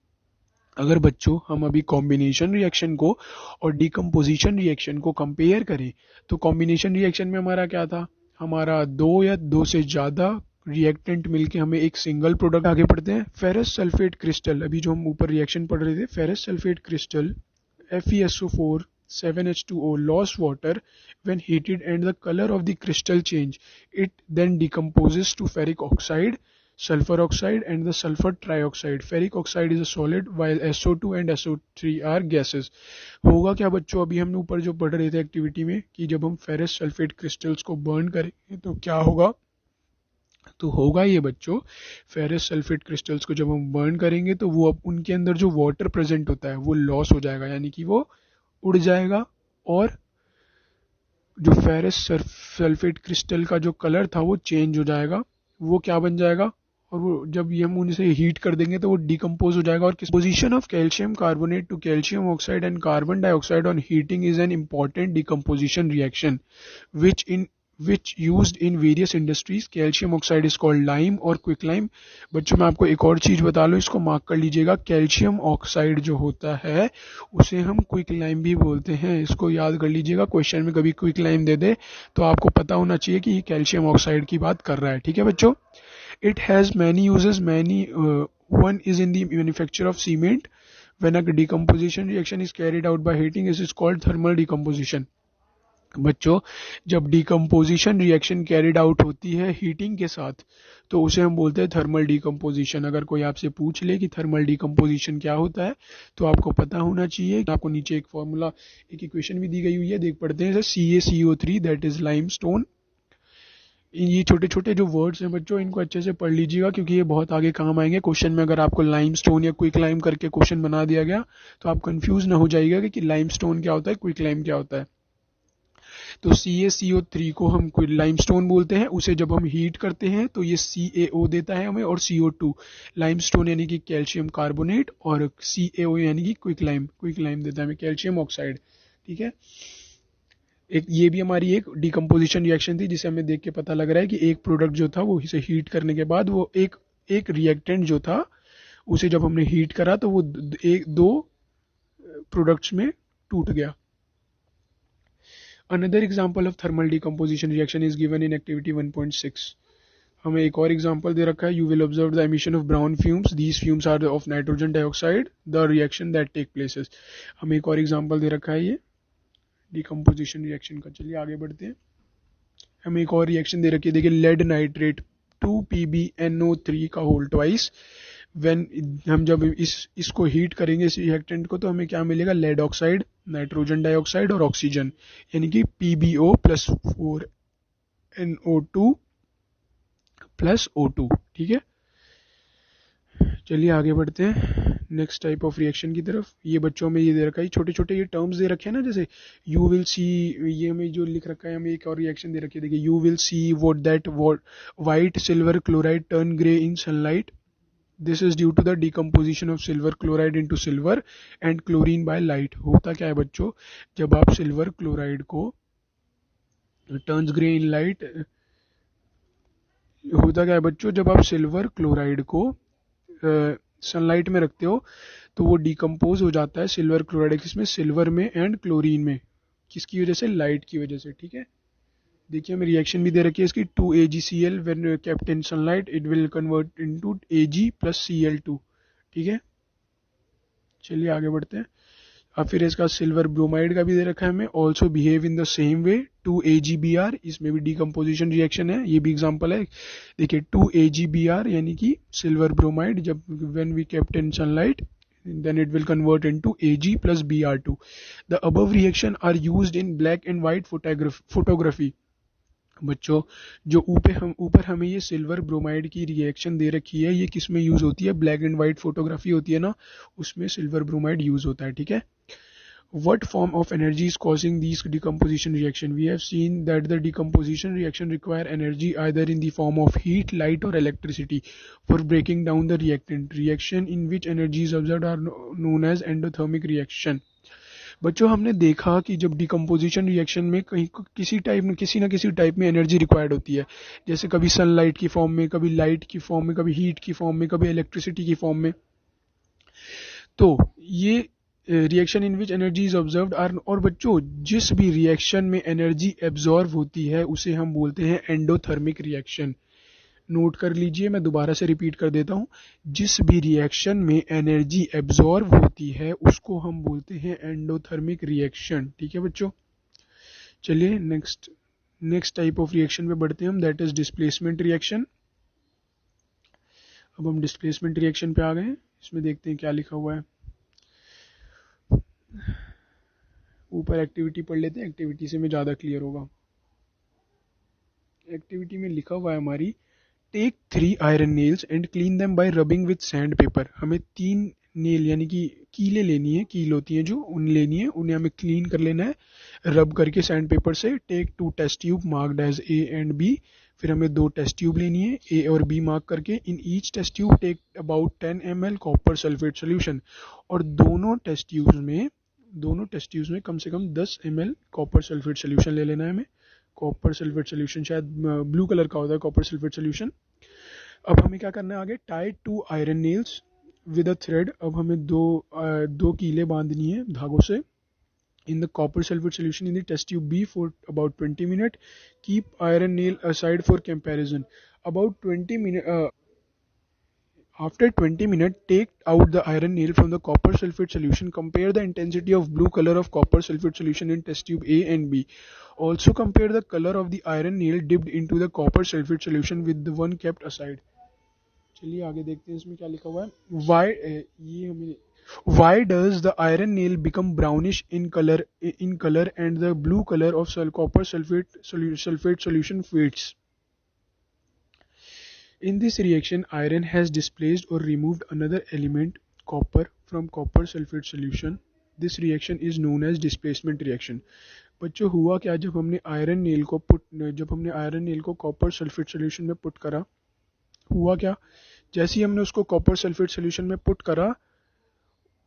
अगर बच्चों हम अभी कॉम्बिनेशन रिएक्शन को और डिकम्पोजिशन रिएक्शन को कंपेयर करें तो कॉम्बिनेशन रिएक्शन में हमारा क्या था? हमारा 2 या 2 से ज़्यादा रिएक्टेंट मिलके हमें एक सिंगल प्रोडक्ट। आगे पढ़ते हैं। फेरस सल्फेट क्रिस्टल, अभी जो हम ऊपर रिएक्शन पढ़ रहे थे, ferrous sulphate crystal FeSO4 7H2O lost water when heated and the color of the crystal change. It then decomposes to ferric oxide, sulfur oxide and the sulfur trioxide. Ferric oxide is a solid while SO2 and SO3 are gases. होगा क्या बच्चों, अभी हमने ऊपर जो पढ़ रहे थे एक्टिविटी में कि जब हम फेरस सल्फेट क्रिस्टल्स को बर्न करेंगे तो क्या होगा, तो होगा ये बच्चों, फेरस सल्फेट क्रिस्टल्स को जब हम बर्न करेंगे तो वो अब उनके अंदर जो वाटर प्रेजेंट होता है वो लॉस हो जाएगा, यानी कि वो उड़ जाएगा, और जो फेरस सल्फेट क्रिस्टल का जो कलर था वो चेंज हो जाएगा, वो क्या बन जाएगा, और वो जब ये हम उनसे हीट कर देंगे तो वो डिकम्पोज हो जाएगा। और position of calcium carbonate to calcium oxide and carbon dioxide on heating is an important decomposition reaction which used in various industries. Calcium oxide is called lime और quicklime। बच्चों मैं आपको एक और चीज बता लूँ, इसको मार्क कर लीजिएगा, कैल्शियम ऑक्साइड जो होता है उसे हम क्विकलाइम भी बोलते हैं, इसको याद कर लीजिएगा। क्वेश्चन में कभी क्विकलाइम दे दे तो आपको पता होना चाहिए कि ये कैल्शियम ऑक्साइड की बात कर रहा है, ठीक है बच्चों। It has many uses, many one is in the manufacture of cement. When a decomposition reaction is carried out by heating, this is called thermal decomposition। बच्चों जब डिकम्पोजिशन रिएक्शन कैरिड आउट होती है हीटिंग के साथ तो उसे हम बोलते हैं थर्मल डिकम्पोजिशन। अगर कोई आपसे पूछ ले कि थर्मल डिकम्पोजिशन क्या होता है तो आपको पता होना चाहिए। आपको नीचे एक फॉर्मूला, एक इक्वेशन भी दी गई हुई है, देख पढ़ते हैं। CaCO3 that is limestone. ये छोटे छोटे जो वर्ड्स हैं बच्चों इनको अच्छे से पढ़ लीजिएगा क्योंकि ये बहुत आगे काम आएंगे क्वेश्चन में। अगर आपको लाइमस्टोन या क्विकलाइम करके क्वेश्चन बना दिया गया तो आप कंफ्यूज ना हो जाइएगा कि लाइमस्टोन क्या होता है, क्विकलाइम क्या होता है। तो CaCO3 को हम लाइमस्टोन बोलते हैं, उसे जब हम हीट करते हैं तो ये CaO देता है हमें, और CO2 लाइमस्टोन यानी कि कैल्शियम कार्बोनेट, और CaO यानी कि क्विकलाइम देता है हमें कैल्शियम ऑक्साइड, ठीक है। एक ये भी हमारी एक डिकम्पोजिशन रिएक्शन थी जिसे हमें देख के पता लग रहा है कि एक प्रोडक्ट जो था वो इसे हीट करने के बाद वो एक रिएक्टेंट जो था उसे जब हमने हीट करा तो वो दो प्रोडक्ट्स में टूट गया। Another example of thermal decomposition reaction is given in activity 1.6। हमें एक और एग्जांपल दे रखा है। You will observe the emission of brown fumes. These fumes are of nitrogen dioxide. The reaction that take places। हमें एक और एग्जांपल दे रखा है ये डिकम्पोजिशन रिएक्शन का। चलिए आगे बढ़ते हैं। हमें एक और रिएक्शन दे रखी है, देखिए लेड नाइट्रेट 2PbNO3 का होल ट्वाइस। हम जब इसको हीट करेंगे इस रिएक्टेंट को तो हमें क्या मिलेगा, लेड ऑक्साइड, नाइट्रोजन डाइऑक्साइड और ऑक्सीजन, यानी कि PbO + 4NO2 + O2, ठीक है। चलिए आगे बढ़ते हैं नेक्स्ट टाइप ऑफ रिएक्शन की तरफ। ये बच्चों में ये दे रखा है, छोटे छोटे ये टर्म्स दे रखे हैं ना, जैसे यू विल सी, ये हमें जो लिख रखा है, हमें एक और रिएक्शन दे रखी है, देखिए you will see what white silver chloride turn grey in sunlight। This is due to the decomposition of silver chloride into silver and chlorine by light। होता क्या है बच्चों, जब आप सिल्वर क्लोराइड को टर्न्स ग्रे इन लाइट, होता क्या है बच्चों, जब आप सिल्वर क्लोराइड को सनलाइट में रखते हो तो वो डिकम्पोज हो जाता है सिल्वर क्लोराइड किसमें, सिल्वर में एंड क्लोरीन में। किसकी वजह से, लाइट की वजह से, ठीक है। देखिए हमें रिएक्शन भी दे रखी है इसकी, 2AgCl when kept in sunlight it will convert into Ag + Cl2, ठीक है। चलिए आगे बढ़ते हैं। अब फिर इसका सिल्वर ब्रोमाइड का भी दे रखा है हमें, also behave in the same way 2AgBr। इसमें भी डिकम्पोजिशन रिएक्शन है, ये भी एग्जांपल है। देखिए 2AgBr यानी कि सिल्वर ब्रोमाइड, जब when we kept in sunlight then it will convert into Ag + Br2। The above reaction are used in black and white photography। बच्चों जो ऊपर हमें ये सिल्वर ब्रोमाइड की रिएक्शन दे रखी है, ये किस में यूज होती है, ब्लैक एंड व्हाइट फोटोग्राफी होती है ना, उसमें सिल्वर ब्रोमाइड यूज होता है, ठीक है। What form of energy is causing these decomposition reaction? We have seen that the decomposition reaction require energy either in the form of heat, light or electricity for breaking down the reactant। Reaction in which energy is observed are known as endothermic reaction। बच्चों हमने देखा कि जब डिकम्पोजिशन रिएक्शन में कहीं किसी ना किसी टाइप में एनर्जी रिक्वायर्ड होती है, जैसे कभी सनलाइट की फॉर्म में, कभी लाइट की फॉर्म में, कभी हीट की फॉर्म में, कभी इलेक्ट्रिसिटी की फॉर्म में। तो ये reaction in which energy is observed are, और बच्चों जिस भी रिएक्शन में एनर्जी एब्जॉर्व होती है उसे हम बोलते हैं एंडोथर्मिक रिएक्शन। नोट कर लीजिए, मैं दोबारा से रिपीट कर देता हूँ। जिस भी रिएक्शन में एनर्जी एब्जॉर्ब होती है उसको हम बोलते हैं एंडोथर्मिक रिएक्शन। ठीक है बच्चों, चलिए नेक्स्ट टाइप ऑफ रिएक्शन पे बढ़ते हैं हम, दैट इज डिस्प्लेसमेंट रिएक्शन। अब हम डिस्प्लेसमेंट रिएक्शन पे आ गए हैं। इसमें देखते हैं क्या लिखा हुआ है। ऊपर एक्टिविटी पढ़ लेते हैं, एक्टिविटी से में ज़्यादा क्लियर होगा। एक्टिविटी में लिखा हुआ है हमारी, take 3 iron nails and clean them by rubbing with sand paper. हमें 3 नेल यानी कि कीलें लेनी है, कील होती हैं जो, उन लेनी है, उन्हें हमें क्लीन कर लेना है रब करके सैंड पेपर से। Take 2 test tube marked as A and B. फिर हमें 2 टेस्ट ट्यूब लेनी है ए और बी मार्क करके। In each test tube take about 10 ml copper sulphate solution. और दोनों टेस्ट ट्यूब्स में कम से कम 10 ml कॉपर सल्फेट सोल्यूशन ले लेना है हमें। कॉपर सल्फेट सोल्यूशन शायद ब्लू कलर का होता है कॉपर सल्फेट सोल्यूशन। अब हमें क्या करना है आगे, tie 2 iron nails with a thread. अब हमें दो कीले बांधनी है धागों से। In the copper sulphate solution in the test tube B for about 20 minute. Keep iron nail aside for comparison. About 20 minute After 20 minutes, take out the iron nail from the copper sulfate solution. Compare the intensity of blue color of copper sulfate solution in test tube A and B. Also compare the color of the iron nail dipped into the copper sulfate solution with the one kept aside. चलिए आगे देखते हैं इसमें क्या लिखा हुआ है। Why does the iron nail become brownish in color and the blue color of copper sulfate solution fades? In this reaction, iron has displaced or removed another element, copper, from copper sulfate solution. This reaction is known as displacement reaction. बच्चों हुआ क्या, जब हमने आयरन नेल को कॉपर सल्फेट सोल्यूशन में पुट करा, हुआ क्या, जैसे ही हमने उसको कॉपर सल्फेट सोल्यूशन में पुट करा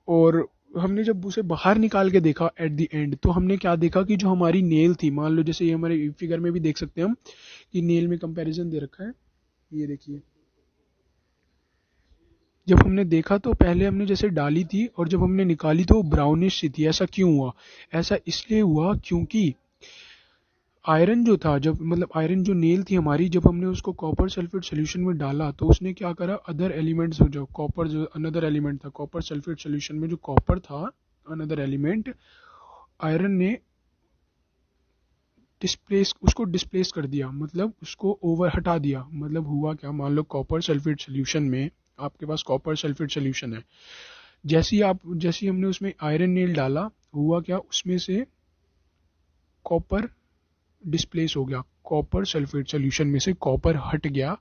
और हमने जब उसे बाहर निकाल के देखा एट द एंड, तो हमने क्या देखा कि जो हमारी नेल थी, मान लो जैसे ये हमारे फिगर में भी देख सकते हैं हम कि नेल में कंपैरिजन दे रखा है, ये देखिए। जब हमने देखा तो पहले हमने जैसे डाली थी और जब हमने निकाली तो वो ब्राउनिश सी थी। ऐसा क्यों हुआ? ऐसा इसलिए हुआ क्योंकि आयरन जो था, आयरन जो नेल थी हमारी, जब हमने उसको कॉपर सल्फेट सोल्यूशन में डाला तो उसने क्या करा, अदर एलिमेंट्स जो कॉपर, जो अनदर एलिमेंट था कॉपर सल्फेट सोल्यूशन में, जो कॉपर था अनदर एलिमेंट, आयरन ने उसको डिस्प्लेस कर दिया, मतलब उसको ओवर हटा दिया। मतलब हुआ क्या, मान लो कॉपर सल्फेट सोल्यूशन में, आपके पास कॉपर सल्फेट सोल्यूशन है, जैसे ही हमने उसमें आयरन नेल डाला, हुआ क्या, उसमें से कॉपर डिस्प्लेस हो गया, कॉपर सल्फेट सोल्यूशन में से कॉपर हट गया।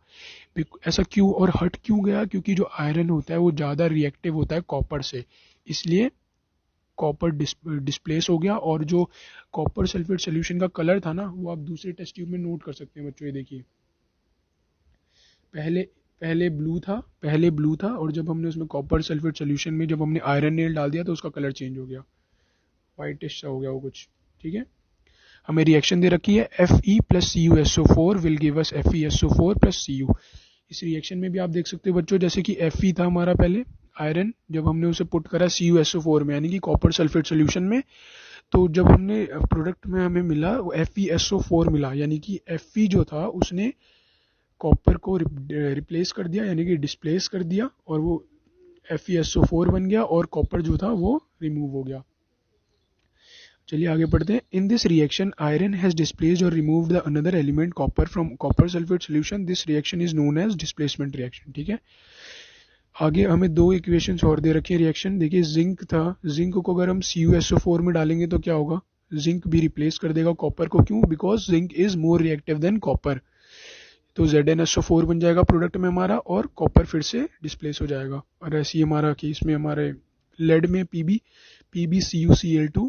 ऐसा क्यों और हट क्यों गया? क्योंकि जो आयरन होता है वो ज़्यादा रिएक्टिव होता है कॉपर से, इसलिए कॉपर डिस्प्लेस हो गया। और जो कॉपर सल्फेट सोल्यूशन का कलर था ना, वो आप दूसरे टेस्ट ट्यूब में नोट कर सकते हैं बच्चों। ये देखिए, पहले ब्लू था और जब हमने उसमें कॉपर सल्फेट सोल्यूशन में जब हमने आयरन नेल डाल दिया तो उसका कलर चेंज हो गया, वाइटिश सा हो गया वो कुछ। ठीक है, हमें रिएक्शन दे रखी है Fe plus CuSO4 will give us FeSO4 plus Cu। इस रिएक्शन में भी आप देख सकते हो बच्चों, जैसे कि Fe था हमारा पहले आयरन, जब हमने उसे पुट करा CuSO4 में यानी कि कॉपर सल्फेट सोल्यूशन में, तो जब हमने प्रोडक्ट में हमें मिला FeSO4 मिला, यानी कि Fe जो था उसने कॉपर को रिप्लेस कर दिया, यानी कि डिस्प्लेस कर दिया, और वो FeSO4 बन गया और कॉपर जो था वो रिमूव हो गया। चलिए आगे बढ़ते हैं। In this reaction iron has displaced or removed the another element copper from copper sulphate solution. This reaction is known as displacement reaction. ठीक है, आगे हमें 2 इक्वेशंस और दे रखी है रिएक्शन। देखिए, जिंक था, जिंक को अगर हम CuSO4 में डालेंगे तो क्या होगा, जिंक भी रिप्लेस कर देगा कॉपर को। क्यों? Because zinc is more reactive than copper. तो ZnSO4 बन जाएगा प्रोडक्ट में हमारा, और कॉपर फिर से डिस्प्लेस हो जाएगा। और ऐसे ही हमारा केस में हमारे लेड में PbCuCl2,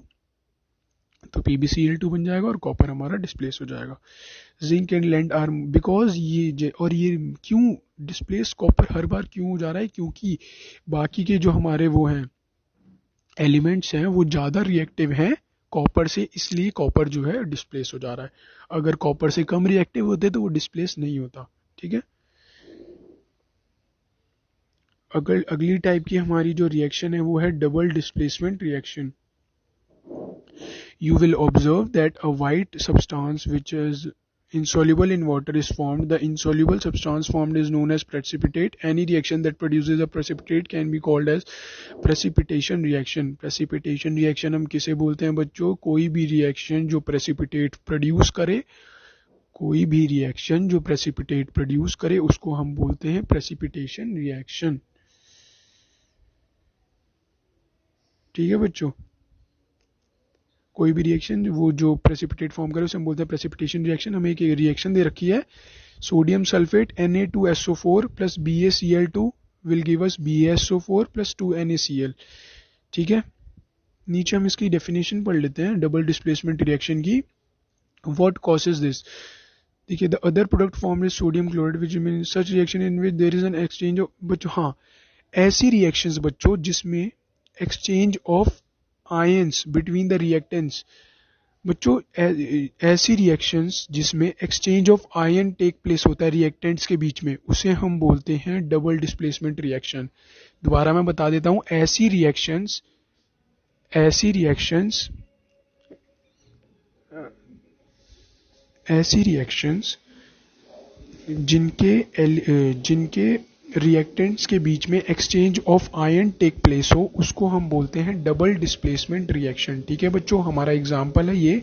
तो PbCl2 बन जाएगा और कॉपर हमारा डिस्प्लेस हो जाएगा। Zinc and lead are, because ये क्यों डिस्प्लेस कॉपर हर बार क्यों हो जा रहा है? क्योंकि बाकी के जो हमारे वो हैं एलिमेंट्स हैं वो ज़्यादा रिएक्टिव हैं कॉपर से, इसलिए कॉपर जो है डिस्प्लेस हो जा रहा है। अगर कॉपर से कम रिएक्टिव होते तो वो डिस्प्लेस नहीं होता। ठीक है, अगर अगली टाइप की हमारी जो रिएक्शन है वो है double displacement reaction. You will observe that a white substance which is insoluble in water is formed. The insoluble substance formed is known as precipitate. Any reaction that produces a precipitate can be called as precipitation reaction. Precipitation reaction हम किसे बोलते हैं बच्चों? कोई भी रिएक्शन जो प्रेसिपिटेट प्रोड्यूस करे, कोई भी रिएक्शन जो प्रेसिपिटेट प्रोड्यूस करे उसको हम बोलते हैं प्रेसिपिटेशन रिएक्शन। ठीक है बच्चों, कोई भी रिएक्शन वो जो प्रेसिपिटेट फॉर्म करे उसे हम बोलते हैं प्रेसिपिटेशन रिएक्शन। हमें एक रिएक्शन दे रखी है, sodium sulphate Na2SO4 plus BaCl2 will give us BaSO4 plus 2NaCl। ठीक है, नीचे हम इसकी डेफिनेशन पढ़ लेते हैं डबल डिस्प्लेसमेंट रिएक्शन की। What causes this? देखिए, the other product form is sodium chloride which mean such reaction in which there is an exchange of, बच्चों हाँ, ऐसी रिएक्शंस बच्चों जिसमें exchange of ions between the reactants. बच्चों ऐसी रिएक्शंस जिसमें exchange of ion take place होता है रिएक्टेंट्स के बीच में, उसे हम बोलते हैं डबल डिस्प्लेसमेंट रिएक्शन। दोबारा मैं बता देता हूं, ऐसी रिएक्शंस जिनके रिएक्टेंट्स के बीच में exchange of ion take place हो उसको हम बोलते हैं डबल डिस्प्लेसमेंट रिएक्शन। ठीक है बच्चों, हमारा एग्जांपल है ये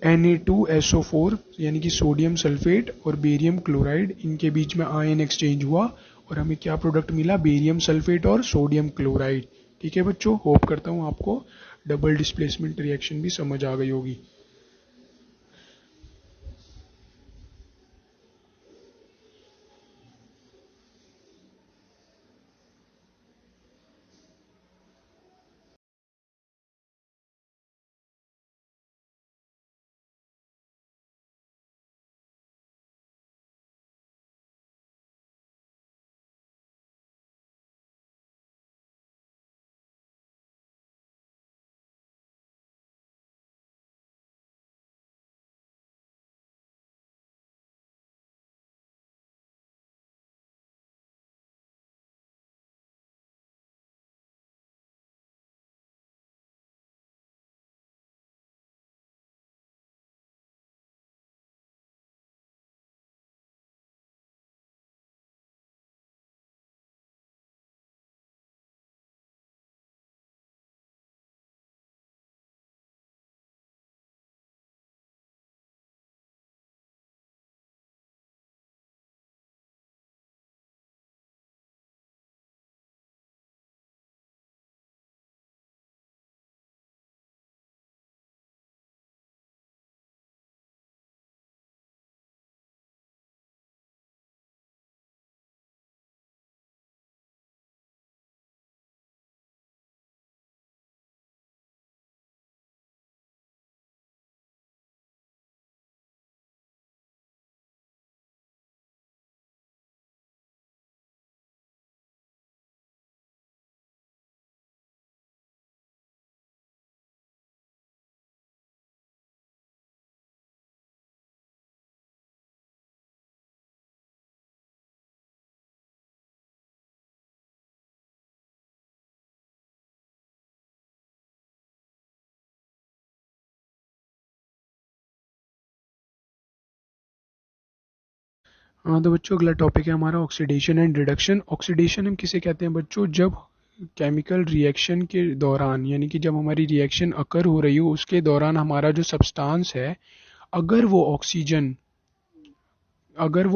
Na2SO4 यानी कि सोडियम सल्फेट और बेरियम क्लोराइड, इनके बीच में आयन एक्सचेंज हुआ और हमें क्या प्रोडक्ट मिला? बेरियम सल्फेट और सोडियम क्लोराइड। ठीक है बच्चों, होप करता हूँ आपको डबल डिस्प्लेसमेंट रिएक्शन भी समझ आ गई होगी। हाँ तो बच्चों, अगला टॉपिक है हमारा ऑक्सीडेशन एंड रिडक्शन। ऑक्सीडेशन हम किसे कहते हैं बच्चों? जब केमिकल रिएक्शन के दौरान, यानी कि जब हमारी रिएक्शन अकर हो रही हो उसके दौरान हमारा जो सब्सटेंस है, अगर वो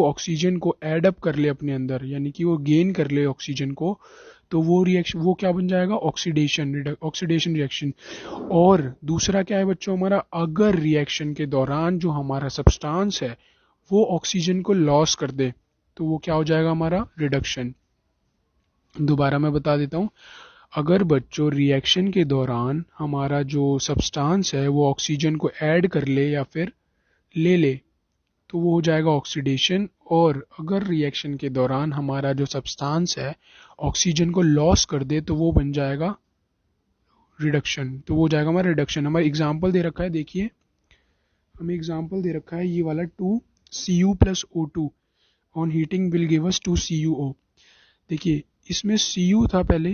ऑक्सीजन को ऐड अप कर ले अपने अंदर, यानी कि वो गेन कर ले ऑक्सीजन को, तो वो क्या बन जाएगा? Oxidation reaction. और दूसरा क्या है बच्चों हमारा? अगर रिएक्शन के दौरान जो हमारा सब्सटेंस है वो ऑक्सीजन को लॉस कर दे तो वो क्या हो जाएगा? हमारा रिडक्शन। दोबारा मैं बता देता हूं, अगर बच्चों रिएक्शन के दौरान हमारा जो सब्सटेंस है वो ऑक्सीजन को ऐड कर ले या फिर ले ले तो वो हो जाएगा ऑक्सीडेशन। और अगर रिएक्शन के दौरान हमारा जो सब्सटेंस है ऑक्सीजन को लॉस कर दे तो वो बन जाएगा रिडक्शन। तो वो हो जाएगा हमारा रिडक्शन। हमारा एग्जाम्पल दे रखा है, देखिए हमें एग्जाम्पल दे रखा है ये वाला 2Cu plus O2 on heating will give us 2CuO। देखिए इसमें Cu था, पहले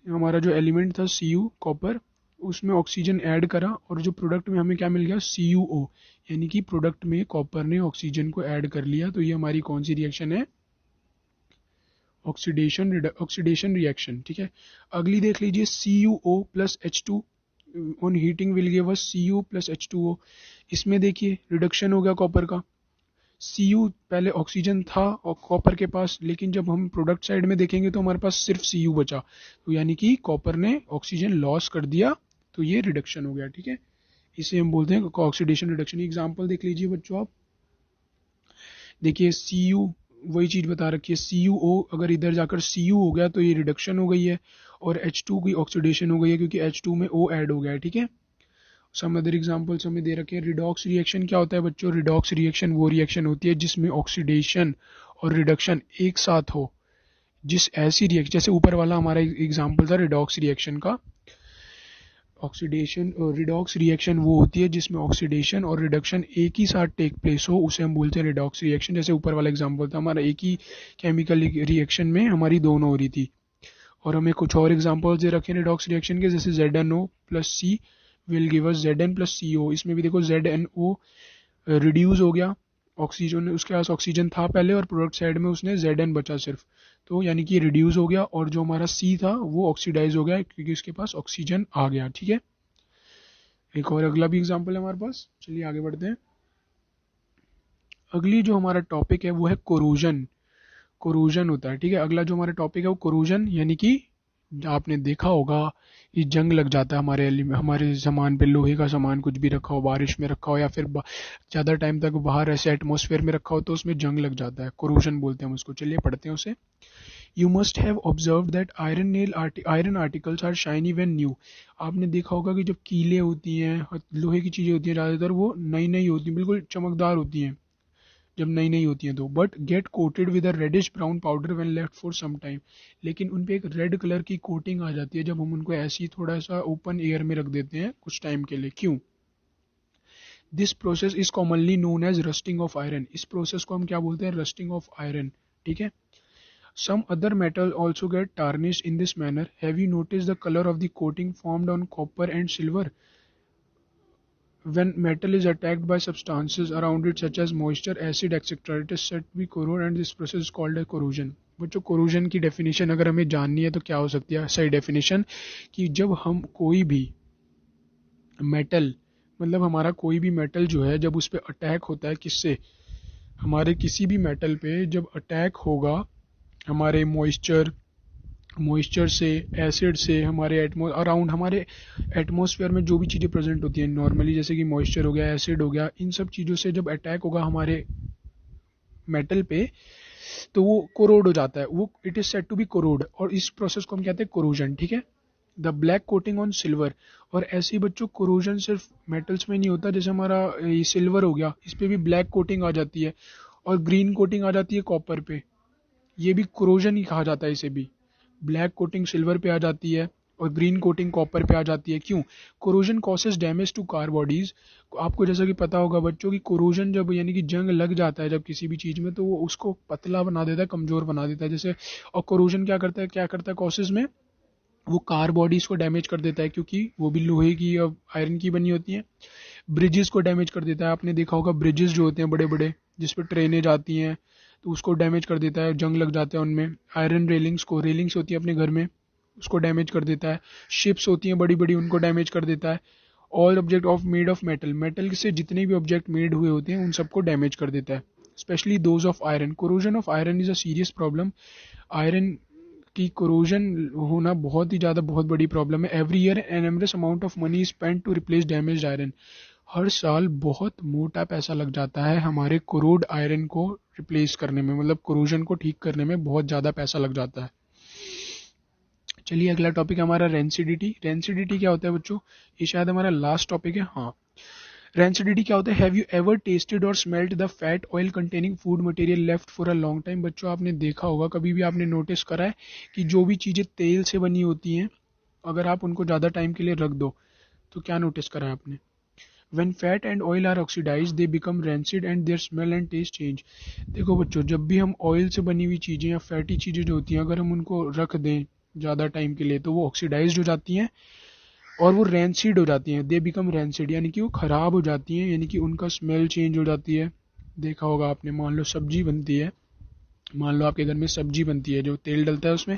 हमारा जो एलिमेंट था Cu कॉपर, उसमें ऑक्सीजन ऐड करा और जो प्रोडक्ट में हमें क्या मिल गया, CuO, यानी कि प्रोडक्ट में कॉपर ने ऑक्सीजन को ऐड कर लिया। तो ये हमारी कौन सी रिएक्शन है, ऑक्सीडेशन रिएक्शन। ठीक है, अगली देख लीजिए, CuO plus H2 on heating will give us Cu plus H2O। इसमें देखिए रिडक्शन हो गया कॉपर का। Cu पहले ऑक्सीजन था और कॉपर के पास, लेकिन जब हम प्रोडक्ट साइड में देखेंगे तो हमारे पास सिर्फ Cu बचा, तो यानी कि कॉपर ने ऑक्सीजन लॉस कर दिया, तो ये रिडक्शन हो गया। ठीक है, इसे हम बोलते हैं ऑक्सीडेशन रिडक्शन। एग्जांपल देख लीजिए बच्चों, आप देखिए Cu वही चीज बता रखी है, CuO अगर इधर जाकर Cu हो गया तो ये रिडक्शन हो गई है, और H2 की ऑक्सीडेशन हो गई है क्योंकि H2 में O ऐड हो गया है। ठीक है, सम अदर एग्जांपल्स हमें दे रखे हैं। रिडॉक्स रिएक्शन क्या होता है बच्चों, रिडॉक्स रिएक्शन वो रिएक्शन होती है जिसमें ऑक्सीडेशन और रिडक्शन एक साथ हो। जिस ऐसी रिएक्शन, जैसे ऊपर वाला हमारा एग्जांपल था रिडॉक्स रिएक्शन का, ऑक्सीडेशन और रिडॉक्स रिएक्शन वो होती है जिसमें ऑक्सीडेशन और रिडक्शन एक ही साथ टेक प्लेस हो, उसे हम बोलते हैं रिडॉक्स रिएक्शन। जैसे ऊपर वाला एग्जांपल था हमारा, एक ही केमिकल रिएक्शन में हमारी दोनों हो रही थी। और हमें कुछ और एग्जांपल्स दे रखे हैं रिडॉक्स रिएक्शन के, जैसे ZnO plus C will give us Zn plus CO। इसमें भी देखो ZnO रिड्यूस हो गया, ऑक्सीजन, उसके पास ऑक्सीजन था पहले और प्रोडक्ट साइड में उसने Zn बचा सिर्फ, तो यानी कि रिड्यूस हो गया, और जो हमारा C था वो ऑक्सीडाइज हो गया क्योंकि उसके पास ऑक्सीजन आ गया। ठीक है, एक और अगला भी एग्जांपल है हमारे पास, चलिए आगे बढ़ते हैं। अगली जो हमारा टॉपिक है वो है कोरोजन। कोरोजन होता है, ठीक है, अगला जो हमारा टॉपिक है वो कोरोजन, यानी कि आपने देखा होगा कि जंग लग जाता है हमारे सामान पे, लोहे का सामान कुछ भी रखा हो, बारिश में रखा हो या फिर ज़्यादा टाइम तक बाहर ऐसे एटमॉस्फेयर में रखा हो तो उसमें जंग लग जाता है, कोरोजन बोलते हैं हम उसको। चलिए पढ़ते हैं उसे। You must have observe that iron articles are shiny when new. आपने देखा होगा कि जब कीले होती हैं, लोहे की चीज़ें होती हैं, ज़्यादातर वो नई नई होती हैं, बिल्कुल चमकदार होती हैं जब नई नई होती हैं तो, but get coated with a reddish brown powder when left for some time. लेकिन उन पे एक रेड कलर की कोटिंग आ जाती है जब हम उनको ऐसे ही थोड़ा सा ओपन एयर में रख देते हैं कुछ टाइम के लिए। क्यों? This process is commonly known as rusting of iron. इस प्रोसेस को हम क्या बोलते हैं, रस्टिंग ऑफ आयरन। ठीक है, some other metal also get tarnished in this manner. Have you noticed the color of the coating formed on copper and silver when metal is attacked by substances around it such as moisture, acid, etc.? It is said to be corrode and this process is called a corrosion. बच्चों, कोरोजन की डेफिनेशन अगर हमें जाननी है तो क्या हो सकती है सही डेफिनेशन, कि जब हम कोई भी मेटल, मतलब हमारा कोई भी मेटल जो है जब उस पर अटैक होता है, किससे, हमारे किसी भी मेटल पे जब अटैक होगा हमारे मॉइस्चर से, एसिड से, हमारे अराउंड हमारे एटमॉस्फेयर में जो भी चीज़ें प्रेजेंट होती हैं नॉर्मली, जैसे कि मॉइस्चर हो गया, एसिड हो गया, इन सब चीज़ों से जब अटैक होगा हमारे मेटल पे तो वो कोरोड हो जाता है, वो it is said to be corroded, और इस प्रोसेस को हम कहते हैं कोरोजन। ठीक है, the black coating on silver. और ऐसे ही बच्चों कोरोजन सिर्फ मेटल्स में नहीं होता, जैसे हमारा सिल्वर हो गया, इस पे भी ब्लैक कोटिंग आ जाती है, और ग्रीन कोटिंग आ जाती है कॉपर पे, ये भी कोरोजन ही कहा जाता है इसे भी। ब्लैक कोटिंग सिल्वर पे आ जाती है और ग्रीन कोटिंग कॉपर पे आ जाती है। क्यों? Corrosion causes damage to car bodies. आपको जैसा कि पता होगा बच्चों की कोरोजन जब यानी कि जंग लग जाता है जब किसी भी चीज़ में, तो वो उसको पतला बना देता है, कमज़ोर बना देता है जैसे। और कोरोजन क्या करता है कॉसेज में, वो कार बॉडीज को डैमेज कर देता है क्योंकि वो भी लोहे की और आयरन की बनी होती हैं। ब्रिजेस को डैमेज कर देता है, आपने देखा होगा ब्रिजेस जो होते हैं बड़े बड़े जिस पर ट्रेनें जाती हैं, तो उसको डैमेज कर देता है, जंग लग जाता है उनमें। आयरन रेलिंग्स होती है अपने घर में, उसको डैमेज कर देता है। शिप्स होती हैं बड़ी बड़ी, उनको डैमेज कर देता है। All object of made of metal, metal से जितने भी ऑब्जेक्ट मेड हुए होते हैं उन सबको डैमेज कर देता है, specially those of iron. Corrosion of iron is a serious problem. Iron की कोरोजन होना बहुत बड़ी प्रॉब्लम है। Every year an enormous amount of money spend to replace damage iron. हर साल बहुत मोटा पैसा लग जाता है हमारे कोरोड आयरन को रिप्लेस करने में, मतलब कोरोजन को ठीक करने में बहुत ज़्यादा पैसा लग जाता है। चलिए अगला टॉपिक हमारा रेंसिडिटी। रेंसिडिटी क्या होता है बच्चों, ये शायद हमारा लास्ट टॉपिक है। हाँ, रेंसिडिटी क्या होता है, हैव यू एवर टेस्टेड और smelt the fat oil containing food material left for a long time. बच्चों, आपने देखा होगा, कभी भी आपने नोटिस करा है कि जो भी चीज़ें तेल से बनी होती हैं अगर आप उनको ज़्यादा टाइम के लिए रख दो तो क्या नोटिस करा है आपने, When fat and oil are oxidized, they become rancid and their smell and taste change. देखो बच्चों, जब भी हम ऑयल से बनी हुई चीज़ें या फैटी चीज़ें जो होती हैं अगर हम उनको रख दें ज़्यादा टाइम के लिए तो वो ऑक्सीडाइज्ड हो जाती हैं और वो रैंसिड हो जाती हैं, दे बिकम रैंसिड, यानी कि वो ख़राब हो जाती हैं, यानी कि उनका स्मेल चेंज हो जाती है। देखा होगा आपने, मान लो सब्जी बनती है, मान लो आपके घर में सब्जी बनती है, जो तेल डलता है उसमें,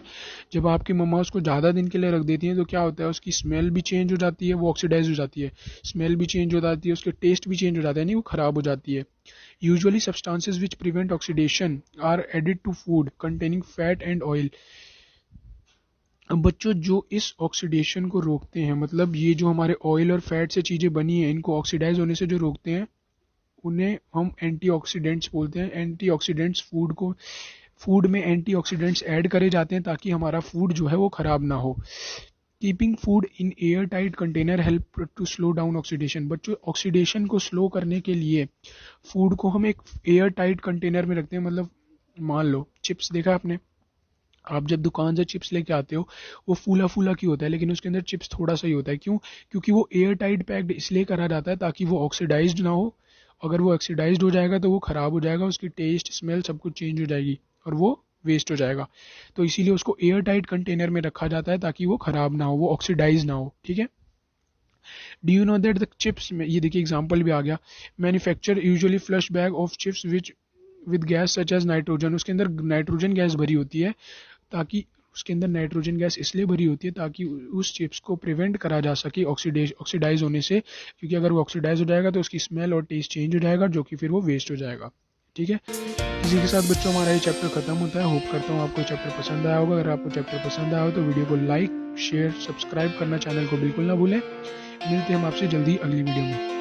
जब आपकी मम्मा उसको ज़्यादा दिन के लिए रख देती हैं तो क्या होता है, उसकी स्मेल भी चेंज हो जाती है, वो ऑक्सीडाइज हो जाती है, स्मेल भी चेंज हो जाती है, उसके टेस्ट भी चेंज हो जाता है, यानी वो ख़राब हो जाती है। Usually substances which prevent oxidation are added to food containing fat and oil. अब बच्चों, जो इस ऑक्सीडेशन को रोकते हैं, मतलब ये जो हमारे ऑयल और फैट से चीज़ें बनी हैं, इनको ऑक्सीडाइज होने से जो रोकते हैं, उन्हें हम एंटीऑक्सीडेंट्स बोलते हैं। एंटीऑक्सीडेंट्स फूड में एंटीऑक्सीडेंट्स ऐड करे जाते हैं ताकि हमारा फूड जो है वो ख़राब ना हो। Keeping food in airtight container help to slow down oxidation. बच्चों, ऑक्सीडेशन को स्लो करने के लिए फूड को हम एक एयर टाइट कंटेनर में रखते हैं। मतलब मान लो चिप्स देखा आपने, आप जब दुकान से चिप्स लेके आते हो, वो फूला फूला क्यों होता है, लेकिन उसके अंदर चिप्स थोड़ा सा ही होता है। क्यों? क्योंकि वो एयर टाइट पैक्ड इसलिए करा जाता है ताकि वो ऑक्सीडाइज्ड ना हो। अगर वो ऑक्सीडाइज्ड हो जाएगा तो वो ख़राब हो जाएगा, उसकी टेस्ट स्मेल सब कुछ चेंज हो जाएगी और वो वेस्ट हो जाएगा। तो इसीलिए उसको एयर टाइट कंटेनर में रखा जाता है ताकि वो ख़राब ना हो, वो ऑक्सीडाइज ना हो। ठीक है। Do you know that the chips में, ये देखिए एग्जाम्पल भी आ गया, manufacture usually flush bag of chips which with gas such as nitrogen. उसके अंदर नाइट्रोजन गैस भरी होती है, ताकि उसके अंदर नाइट्रोजन गैस इसलिए भरी होती है ताकि उस चिप्स को प्रिवेंट करा जा सके ऑक्सीडाइज होने से, क्योंकि अगर वो ऑक्सीडाइज हो जाएगा तो उसकी स्मेल और टेस्ट चेंज हो जाएगा, जो कि फिर वो वेस्ट हो जाएगा। ठीक है। इसी के साथ बच्चों हमारा ये चैप्टर खत्म होता है। होप करता हूँ आपको चैप्टर पसंद आया होगा। अगर आपको चैप्टर पसंद आया हो तो वीडियो को लाइक शेयर सब्सक्राइब करना चैनल को बिल्कुल ना भूलें। मिलते हैं हम आपसे जल्दी अगली वीडियो में।